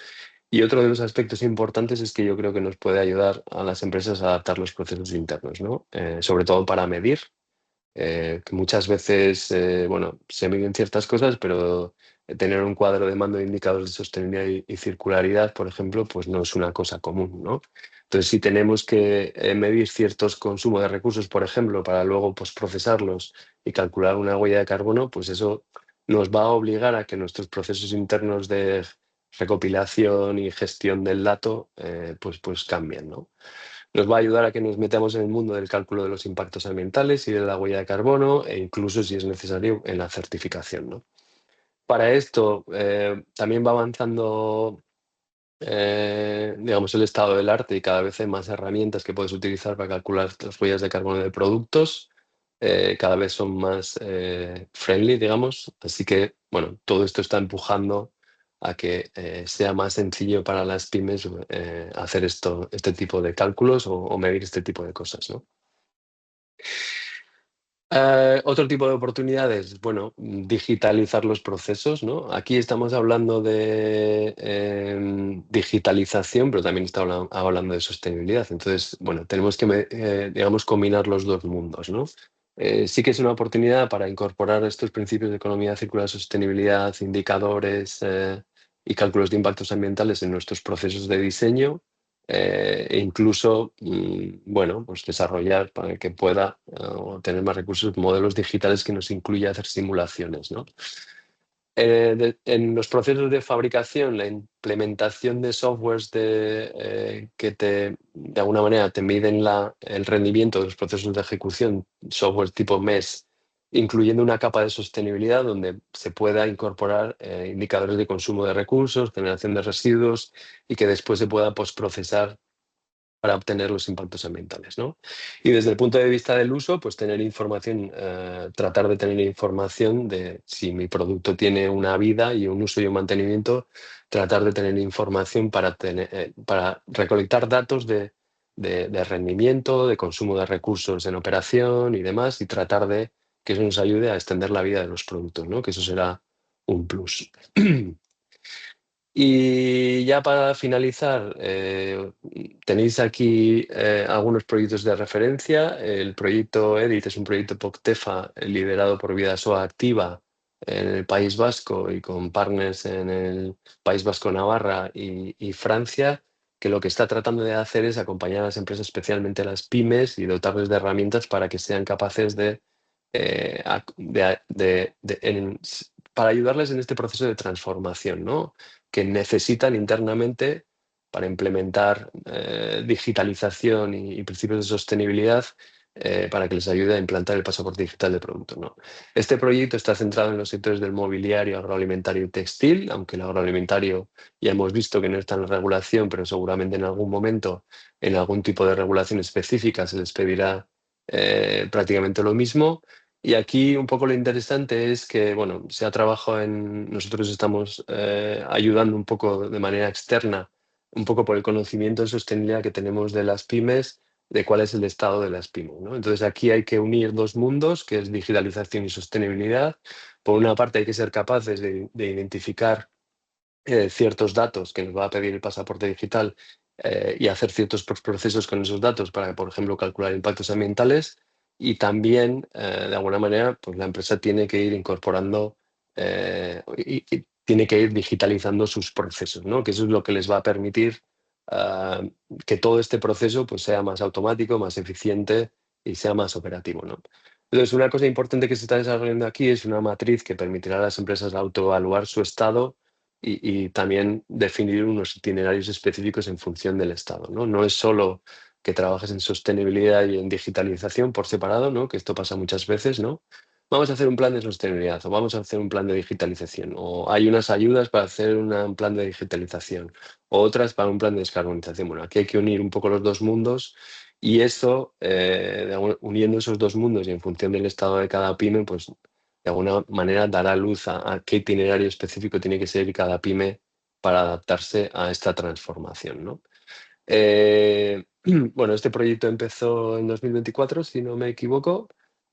Y otro de los aspectos importantes es que yo creo que nos puede ayudar a las empresas a adaptar los procesos internos, ¿no? Sobre todo para medir que muchas veces, bueno, se miden ciertas cosas, pero tener un cuadro de mando de indicadores de sostenibilidad y circularidad, por ejemplo, pues no es una cosa común, ¿no? Entonces, si tenemos que medir ciertos consumos de recursos, por ejemplo, para luego pues, procesarlos y calcular una huella de carbono, pues eso nos va a obligar a que nuestros procesos internos de recopilación y gestión del dato pues cambien, ¿no? Nos va a ayudar a que nos metamos en el mundo del cálculo de los impactos ambientales y de la huella de carbono e incluso, si es necesario, en la certificación, ¿no? Para esto también va avanzando, digamos, el estado del arte y cada vez hay más herramientas que puedes utilizar para calcular las huellas de carbono de productos. Cada vez son más friendly, digamos. Así que, bueno, todo esto está empujando a que sea más sencillo para las pymes hacer este tipo de cálculos o medir este tipo de cosas, ¿no? Otro tipo de oportunidades, bueno, digitalizar los procesos, ¿no? Aquí estamos hablando de digitalización, pero también estamos hablando de sostenibilidad. Entonces, bueno, tenemos que, digamos, combinar los dos mundos, ¿no? Sí que es una oportunidad para incorporar estos principios de economía circular, sostenibilidad, indicadores y cálculos de impactos ambientales en nuestros procesos de diseño e incluso, bueno, pues desarrollar para que pueda tener más recursos, modelos digitales que nos incluya hacer simulaciones, ¿no? En los procesos de fabricación, la implementación de softwares que de alguna manera te miden el rendimiento de los procesos de ejecución, software tipo MES, incluyendo una capa de sostenibilidad donde se pueda incorporar indicadores de consumo de recursos, generación de residuos y que después se pueda postprocesar para obtener los impactos ambientales, ¿no? Y desde el punto de vista del uso, pues tener información, tratar de tener información de si mi producto tiene una vida y un uso y un mantenimiento, tratar de tener información para recolectar datos de rendimiento, de consumo de recursos en operación y demás, y tratar de que eso nos ayude a extender la vida de los productos, ¿no? Que eso será un plus. Y ya para finalizar, tenéis aquí algunos proyectos de referencia. El proyecto EDIT es un proyecto POCTEFA liderado por Vidasoa Activa en el País Vasco y con partners en el País Vasco, Navarra y Francia, que lo que está tratando de hacer es acompañar a las empresas, especialmente a las pymes, y dotarles de herramientas para que sean capaces de para ayudarles en este proceso de transformación, ¿no? Que necesitan internamente para implementar digitalización y principios de sostenibilidad para que les ayude a implantar el pasaporte digital de producto, ¿no? Este proyecto está centrado en los sectores del mobiliario, agroalimentario y textil, aunque el agroalimentario ya hemos visto que no está en la regulación, pero seguramente en algún momento, en algún tipo de regulación específica, se les pedirá prácticamente lo mismo. Y aquí un poco lo interesante es que, bueno, se ha trabajado nosotros estamos ayudando un poco de manera externa, un poco por el conocimiento de sostenibilidad que tenemos de las pymes, de cuál es el estado de las pymes, ¿no? Entonces aquí hay que unir dos mundos, que es digitalización y sostenibilidad. Por una parte hay que ser capaces de identificar ciertos datos que nos va a pedir el pasaporte digital y hacer ciertos procesos con esos datos para, por ejemplo, calcular impactos ambientales. Y también, de alguna manera, pues la empresa tiene que ir incorporando y tiene que ir digitalizando sus procesos, ¿no? Que eso es lo que les va a permitir que todo este proceso pues, sea más automático, más eficiente y sea más operativo, ¿no? Entonces, una cosa importante que se está desarrollando aquí es una matriz que permitirá a las empresas autoevaluar su estado y también definir unos itinerarios específicos en función del estado, ¿no? No es solo que trabajes en sostenibilidad y en digitalización por separado, ¿no? Que esto pasa muchas veces, ¿no? Vamos a hacer un plan de sostenibilidad o vamos a hacer un plan de digitalización o hay unas ayudas para hacer un plan de digitalización o otras para un plan de descarbonización. Bueno, aquí hay que unir un poco los dos mundos y eso, uniendo esos dos mundos y en función del estado de cada pyme, pues de alguna manera dará luz a qué itinerario específico tiene que seguir cada pyme para adaptarse a esta transformación, ¿no? Bueno, este proyecto empezó en 2024, si no me equivoco,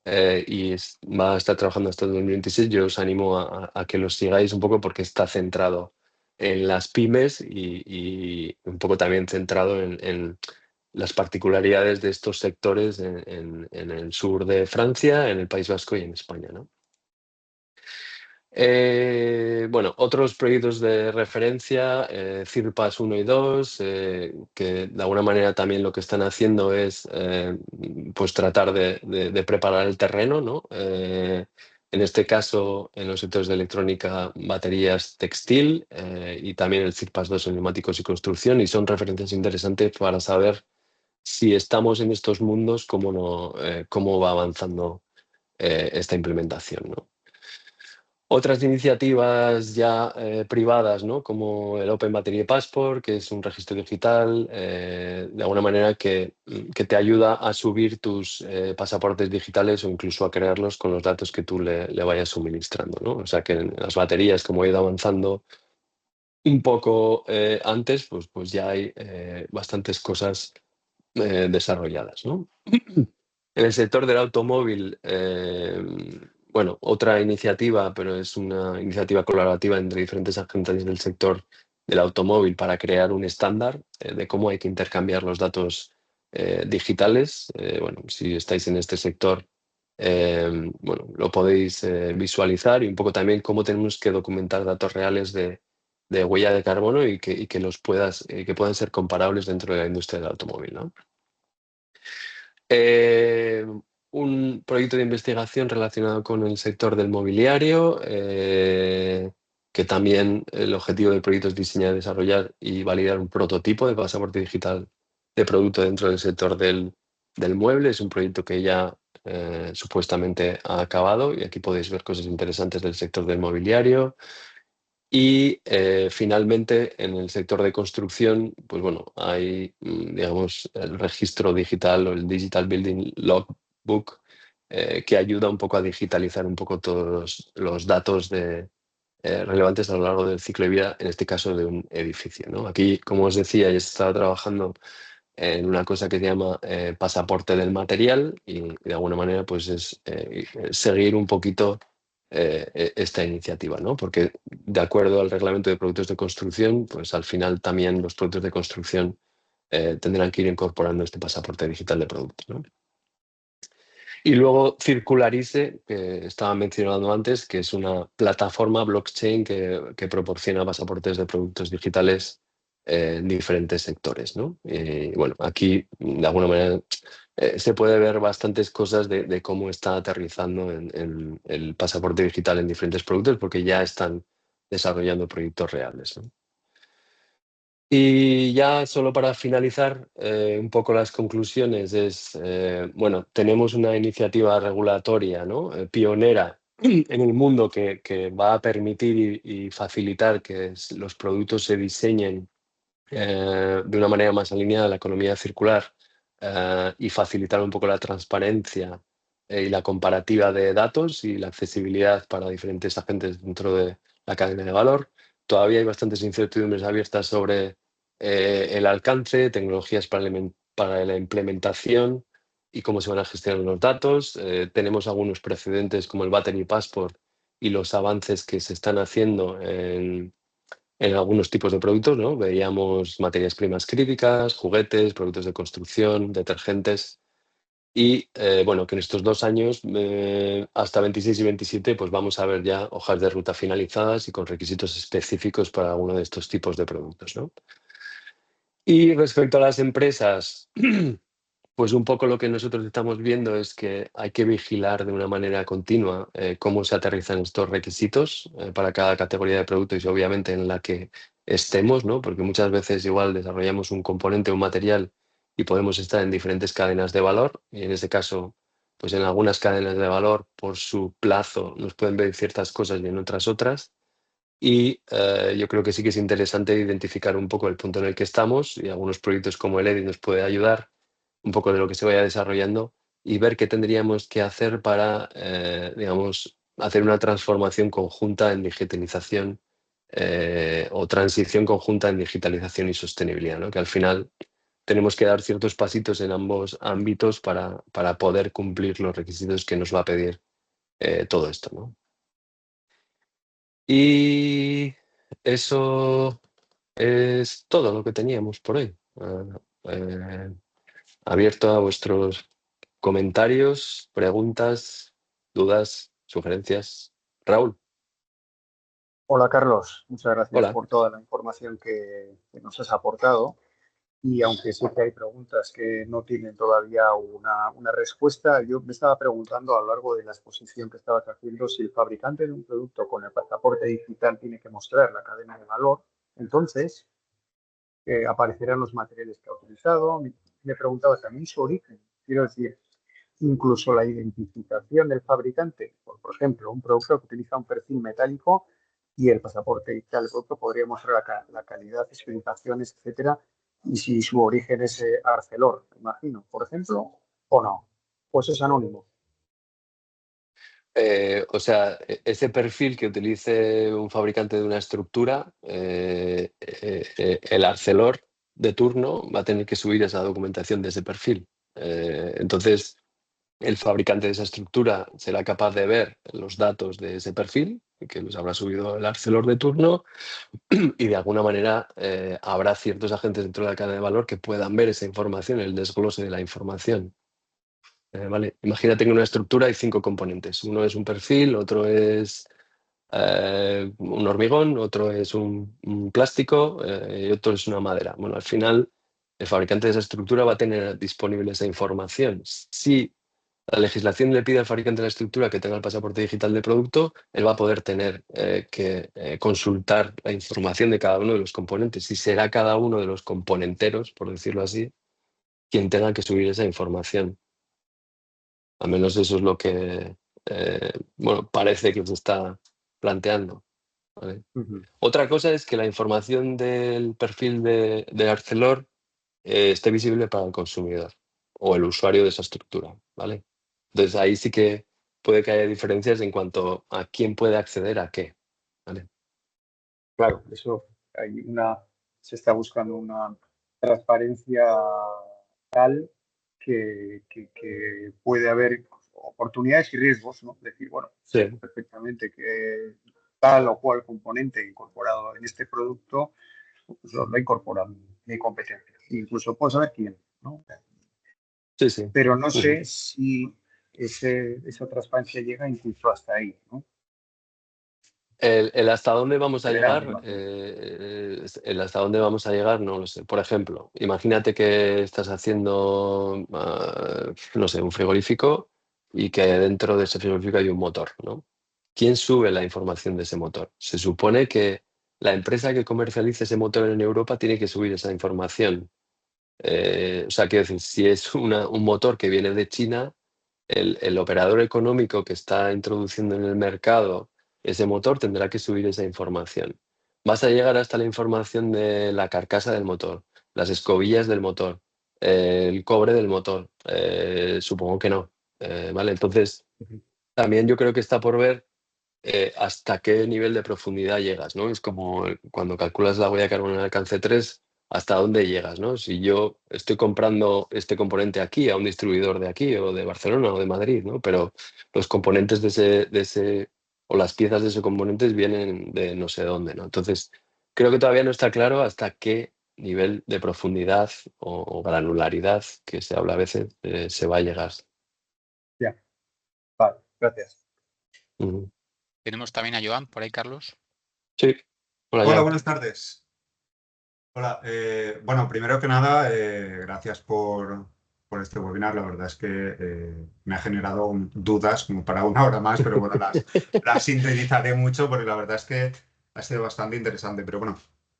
va a estar trabajando hasta el 2026. Yo os animo a que lo sigáis un poco porque está centrado en las pymes y un poco también centrado en las particularidades de estos sectores en el sur de Francia, en el País Vasco y en España, ¿no? Bueno, otros proyectos de referencia, CIRPAS 1 y 2, que de alguna manera también lo que están haciendo es pues tratar de preparar el terreno, ¿no? En este caso, en los sectores de electrónica, baterías, textil y también el CIRPAS 2 en neumáticos y construcción, y son referencias interesantes para saber si estamos en estos mundos, cómo va avanzando esta implementación, ¿no? Otras iniciativas ya privadas, ¿no? Como el Open Battery Passport, que es un registro digital, de alguna manera que te ayuda a subir tus pasaportes digitales o incluso a crearlos con los datos que tú le vayas suministrando, ¿no? O sea que en las baterías, como he ido avanzando un poco antes, pues ya hay bastantes cosas desarrolladas, ¿no? En el sector del automóvil, bueno, otra iniciativa, pero es una iniciativa colaborativa entre diferentes agentes del sector del automóvil para crear un estándar de cómo hay que intercambiar los datos digitales. Bueno, si estáis en este sector, bueno, lo podéis visualizar y un poco también cómo tenemos que documentar datos reales de huella de carbono y que que puedan ser comparables dentro de la industria del automóvil, ¿no? Eh, un proyecto de investigación relacionado con el sector del mobiliario, que también el objetivo del proyecto es diseñar, desarrollar y validar un prototipo de pasaporte digital de producto dentro del sector del mueble. Es un proyecto que ya supuestamente ha acabado y aquí podéis ver cosas interesantes del sector del mobiliario. Y finalmente, en el sector de construcción, pues bueno, hay, digamos, el registro digital o el Digital Building Logbook, que ayuda un poco a digitalizar un poco todos los datos relevantes a lo largo del ciclo de vida, en este caso de un edificio, ¿no? Aquí, como os decía, ya estaba trabajando en una cosa que se llama pasaporte del material y de alguna manera pues es seguir un poquito esta iniciativa, ¿no? Porque de acuerdo al reglamento de productos de construcción, pues al final también los productos de construcción tendrán que ir incorporando este pasaporte digital de productos, ¿no? Y luego Circularize, que estaba mencionando antes, que es una plataforma blockchain que proporciona pasaportes de productos digitales en diferentes sectores, ¿no? Y bueno, aquí de alguna manera se puede ver bastantes cosas de cómo está aterrizando en el pasaporte digital en diferentes productos porque ya están desarrollando proyectos reales, ¿no? Y ya solo para finalizar, un poco las conclusiones es, bueno, tenemos una iniciativa regulatoria, ¿no? Pionera en el mundo que va a permitir y facilitar que los productos se diseñen de una manera más alineada a la economía circular y facilitar un poco la transparencia y la comparativa de datos y la accesibilidad para diferentes agentes dentro de la cadena de valor. Todavía hay bastantes incertidumbres abiertas sobre el alcance, tecnologías para la implementación y cómo se van a gestionar los datos. Tenemos algunos precedentes como el Battery Passport y los avances que se están haciendo en algunos tipos de productos, ¿no? Veíamos materias primas críticas, juguetes, productos de construcción, detergentes. Y bueno, que en estos 2 años, hasta 26 y 27, pues vamos a ver ya hojas de ruta finalizadas y con requisitos específicos para alguno de estos tipos de productos, ¿no? Y respecto a las empresas, pues un poco lo que nosotros estamos viendo es que hay que vigilar de una manera continua cómo se aterrizan estos requisitos para cada categoría de productos y obviamente en la que estemos, ¿no? Porque muchas veces igual desarrollamos un componente o un material y podemos estar en diferentes cadenas de valor y en ese caso, pues en algunas cadenas de valor por su plazo nos pueden ver ciertas cosas y en otras. Y yo creo que sí que es interesante identificar un poco el punto en el que estamos y algunos proyectos como el EDI nos puede ayudar un poco de lo que se vaya desarrollando y ver qué tendríamos que hacer para, digamos, hacer una transformación conjunta en digitalización o transición conjunta en digitalización y sostenibilidad, ¿no? Que al final tenemos que dar ciertos pasitos en ambos ámbitos para poder cumplir los requisitos que nos va a pedir todo esto, ¿no? Y eso es todo lo que teníamos por hoy. Eh, Abierto a vuestros comentarios, preguntas, dudas, sugerencias. Raúl, Hola Carlos, muchas gracias hola. por toda la información que nos has aportado. Y aunque sé que hay preguntas que no tienen todavía una respuesta, yo me estaba preguntando a lo largo de la exposición que estabas haciendo si el fabricante de un producto con el pasaporte digital tiene que mostrar la cadena de valor, entonces aparecerán los materiales que ha utilizado. Me preguntaba también su origen, quiero decir, incluso la identificación del fabricante. Por ejemplo, un producto que utiliza un perfil metálico y el pasaporte digital del producto podría mostrar la calidad, especificaciones, etcétera, y si su origen es Arcelor, me imagino, por ejemplo, o no. Pues es anónimo. O sea, ese perfil que utilice un fabricante de una estructura, el Arcelor de turno va a tener que subir esa documentación de ese perfil. Entonces, el fabricante de esa estructura será capaz de ver los datos de ese perfil, que los habrá subido el Arcelor de turno, y de alguna manera habrá ciertos agentes dentro de la cadena de valor que puedan ver esa información, el desglose de la información. ¿Vale? Imagínate que en una estructura hay 5 componentes. Uno es un perfil, otro es un hormigón, otro es un plástico y otro es una madera. Bueno, al final el fabricante de esa estructura va a tener disponible esa información. Si la legislación le pide al fabricante de la estructura que tenga el pasaporte digital de producto, él va a poder tener que consultar la información de cada uno de los componentes y será cada uno de los componenteros, por decirlo así, quien tenga que subir esa información. Al menos eso es lo que bueno, parece que se está planteando. ¿Vale? Uh-huh. Otra cosa es que la información del perfil de Arcelor esté visible para el consumidor o el usuario de esa estructura, ¿vale? Entonces ahí sí que puede que haya diferencias en cuanto a quién puede acceder a qué, ¿vale? Claro, eso se está buscando una transparencia tal que puede haber oportunidades y riesgos, ¿no? Decir, bueno, sé Sí, perfectamente que tal o cual componente incorporado en este producto pues lo incorpora mi competencia. Incluso puedo saber quién, ¿no? sí, sí. Pero no Ujú. sé si esa transparencia llega incluso hasta ahí, ¿no? El hasta dónde vamos a General, me llegar, imagino. el hasta dónde vamos a llegar, no lo sé. Por ejemplo, imagínate que estás haciendo, no sé, un frigorífico y que dentro de ese frigorífico hay un motor, ¿no? ¿Quién sube la información de ese motor? Se supone que la empresa que comercialice ese motor en Europa tiene que subir esa información. O sea, quiero decir, si es un motor que viene de China, el operador económico que está introduciendo en el mercado ese motor tendrá que subir esa información. Vas a llegar hasta la información de la carcasa del motor, las escobillas del motor, el cobre del motor. Supongo que no. ¿Vale? Entonces, Ujú. también yo creo que está por ver hasta qué nivel de profundidad llegas, ¿no? Es como cuando calculas la huella de carbono en el alcance 3, hasta dónde llegas, ¿no? Si yo estoy comprando este componente aquí a un distribuidor de aquí o de Barcelona o de Madrid, ¿no? Pero los componentes de ese o las piezas de ese componentes vienen de no sé dónde, ¿no? Entonces, creo que todavía no está claro hasta qué nivel de profundidad o granularidad, que se habla a veces, se va a llegar. Ya, vale, gracias. Ujú. Tenemos también a Joan por ahí, Carlos. Sí. Hola, Hola, Jan. buenas tardes. Hola, bueno, primero que nada, gracias por este webinar. La verdad es que me ha generado dudas como para una hora más, pero bueno, las sintetizaré mucho porque la verdad es que ha sido bastante interesante. Pero bueno,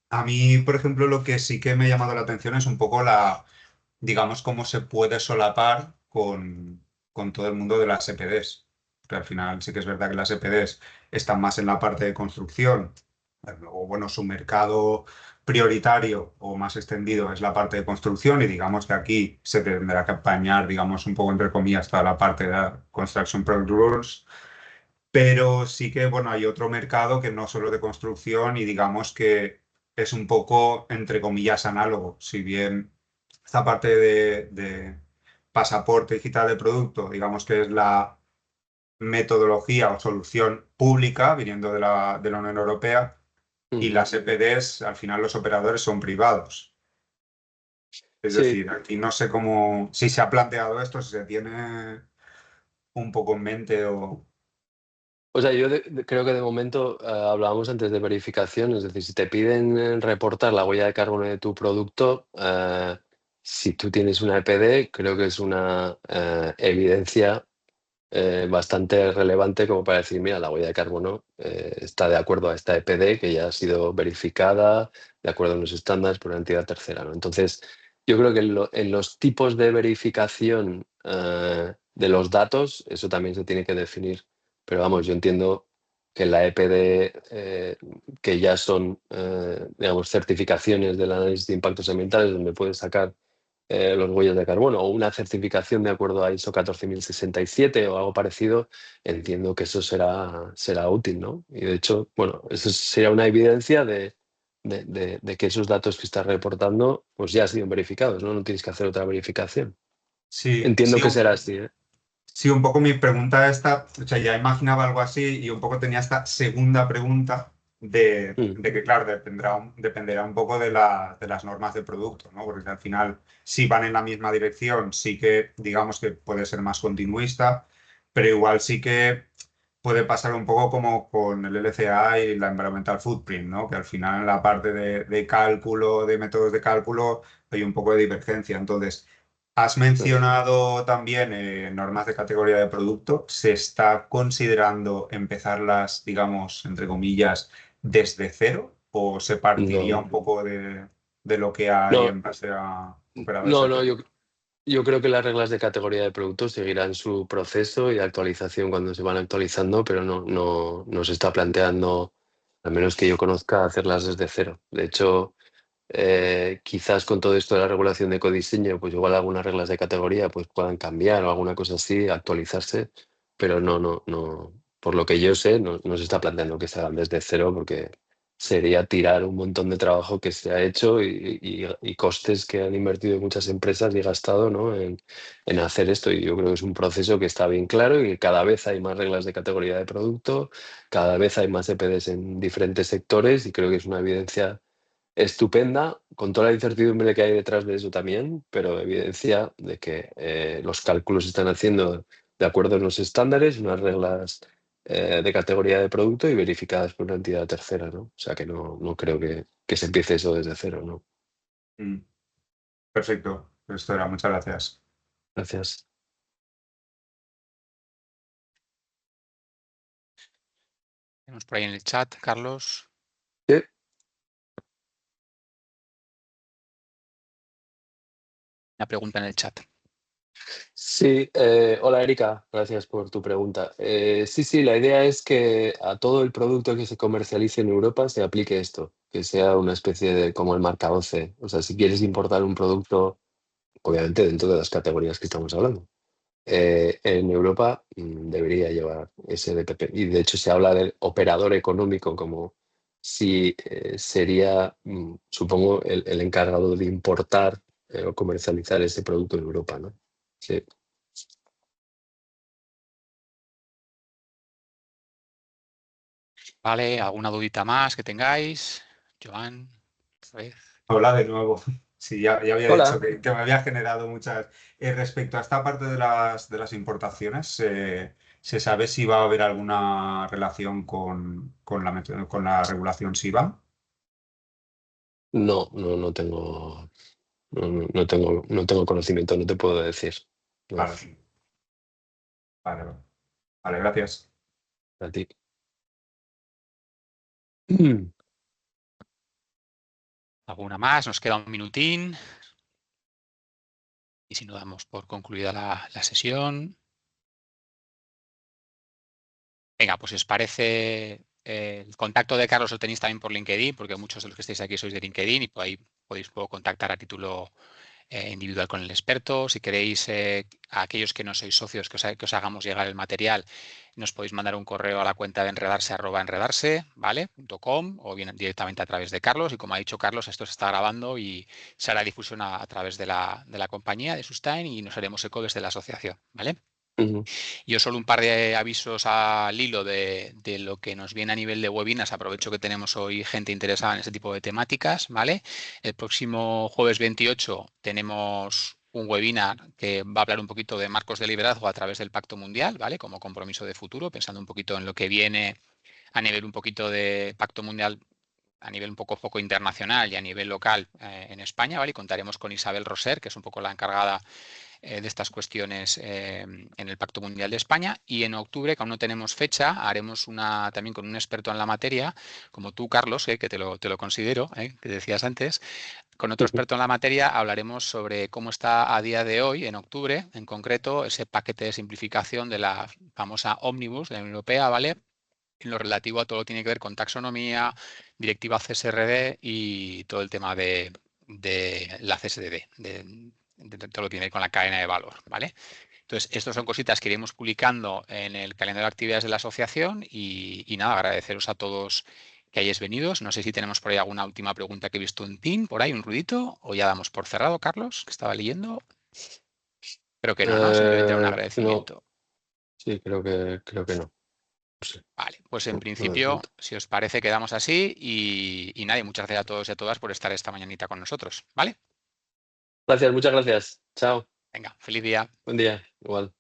a mí, por ejemplo, lo que sí que me ha llamado la atención es un poco digamos, cómo se puede solapar con todo el mundo de las EPDs. Porque al final sí que es verdad que las EPDs están más en la parte de construcción, o bueno, su mercado prioritario o más extendido es la parte de construcción y digamos que aquí se tendrá que apañar, digamos, un poco entre comillas, toda la parte de Construction Product Rules, pero sí que, bueno, hay otro mercado que no solo de construcción y digamos que es un poco, entre comillas, análogo, si bien esta parte de pasaporte digital de producto, digamos que es la metodología o solución pública viniendo de la Unión Europea y Ujú. las EPDs, al final los operadores son privados. Es Sí. decir, aquí no sé cómo, si se ha planteado esto, si se tiene un poco en mente o... O sea, yo creo que de momento hablábamos antes de verificación, es decir, si te piden reportar la huella de carbono de tu producto, si tú tienes una EPD, creo que es una evidencia bastante relevante como para decir, mira, la huella de carbono está de acuerdo a esta EPD que ya ha sido verificada de acuerdo a los estándares por una entidad tercera, ¿no? Entonces, yo creo que en los tipos de verificación de los datos, eso también se tiene que definir. Pero vamos, yo entiendo que la EPD, que ya son, digamos, certificaciones del análisis de impactos ambientales, donde puedes sacar los huellas de carbono o una certificación de acuerdo a ISO 14067 o algo parecido, entiendo que eso será útil, ¿no? Y de hecho, bueno, eso sería una evidencia de que esos datos que estás reportando pues ya han sido verificados, ¿no? No tienes que hacer otra verificación. Sí, Entiendo que será así, ¿eh? sí, un poco mi pregunta esta, o sea, ya imaginaba algo así y un poco tenía esta segunda pregunta Mm, de que, claro, dependerá un poco de las normas de producto, ¿no? Porque al final, si van en la misma dirección, sí que, digamos que puede ser más continuista, pero igual sí que puede pasar un poco como con el LCA y la Environmental Footprint, ¿no? Que al final en la parte de cálculo, de métodos de cálculo, hay un poco de divergencia. Entonces, has mm. mencionado también normas de categoría de producto. ¿Se está considerando empezarlas, digamos, entre comillas, desde cero? ¿O se partiría No, un poco de lo que hay no, en base a operadores no, no, EPD? yo creo que las reglas de categoría de productos seguirán su proceso y de actualización cuando se van actualizando, pero no se está planteando, al menos que yo conozca, hacerlas desde cero. De hecho, quizás con todo esto de la regulación de ecodiseño, pues igual algunas reglas de categoría pues puedan cambiar o alguna cosa así, actualizarse, pero no, por lo que yo sé, no se está planteando que se hagan desde cero porque sería tirar un montón de trabajo que se ha hecho y costes que han invertido muchas empresas y gastado, ¿no? en hacer esto. Y yo creo que es un proceso que está bien claro y que cada vez hay más reglas de categoría de producto, cada vez hay más EPDs en diferentes sectores y creo que es una evidencia estupenda, con toda la incertidumbre que hay detrás de eso también, pero evidencia de que los cálculos se están haciendo de acuerdo a unos estándares, unas reglas de categoría de producto y verificadas por una entidad tercera, ¿no? O sea que no creo que se empiece eso desde cero, ¿no? Perfecto. Esto era. Muchas gracias. Gracias. Tenemos por ahí en el chat, Carlos. Sí. Una pregunta en el chat. Sí, hola Erika, gracias por tu pregunta. Sí, la idea es que a todo el producto que se comercialice en Europa se aplique esto, que sea una especie de como el marca 12. O sea, si quieres importar un producto, obviamente dentro de las categorías que estamos hablando, en Europa debería llevar ese DPP. Y de hecho se habla del operador económico como si sería, supongo, el encargado de importar o comercializar ese producto en Europa, ¿no? Sí. Vale, ¿alguna dudita más que tengáis? Joan, otra vez. Hola de nuevo. Sí, ya había dicho Hola. que me había generado muchas. Respecto a esta parte de las importaciones, ¿se sabe si va a haber alguna relación con la regulación SIVA? No tengo, no tengo conocimiento, no te puedo decir. No, Vale, vale, vale, gracias. a ti. ¿Alguna más? Nos queda un minutín. Y si no, damos por concluida la sesión. Venga, pues si os parece, el contacto de Carlos lo tenéis también por LinkedIn, porque muchos de los que estáis aquí sois de LinkedIn y por ahí podéis contactar a título individual con el experto. Si queréis, a aquellos que no sois socios, que os hagamos llegar el material, nos podéis mandar un correo a la cuenta de enredarse@enredarse, ¿vale? .com, o bien directamente a través de Carlos. Y como ha dicho Carlos, esto se está grabando y se hará difusión a través de la compañía, de Sustain, y nos haremos eco desde la asociación, ¿vale? Yo solo un par de avisos al hilo de lo que nos viene a nivel de webinars. Aprovecho que tenemos hoy gente interesada en este tipo de temáticas, ¿vale? El próximo jueves 28 tenemos un webinar que va a hablar un poquito de marcos de liderazgo a través del Pacto Mundial, ¿vale? Como compromiso de futuro, pensando un poquito en lo que viene a nivel un poquito de Pacto Mundial a nivel un poco internacional y a nivel local en España, ¿vale? Y contaremos con Isabel Roser, que es un poco la encargada de estas cuestiones en el Pacto Mundial de España. Y en octubre, que aún no tenemos fecha, haremos una también con un experto en la materia, como tú, Carlos, que te lo considero, que decías antes. Con otro experto en la materia hablaremos sobre cómo está a día de hoy, en octubre, en concreto, ese paquete de simplificación de la famosa Omnibus de la Unión Europea, ¿vale? En lo relativo a todo lo que tiene que ver con taxonomía, directiva CSRD y todo el tema de la CSDD, de todo lo que tiene que ver con la cadena de valor, ¿vale? Entonces, estas son cositas que iremos publicando en el calendario de actividades de la asociación y nada, agradeceros a todos que hayáis venido. No sé si tenemos por ahí alguna última pregunta que he visto en Team, por ahí un ruidito, o ya damos por cerrado, Carlos, que estaba leyendo. Creo que no, ¿no? Simplemente era un No, agradecimiento. sí, creo que no. No sé, Vale, pues en no de principio, momento. si os parece, quedamos así y nada, y muchas gracias a todos y a todas por estar esta mañanita con nosotros, ¿vale? Gracias, muchas gracias. Chao. Venga, feliz día. Buen día. Igual.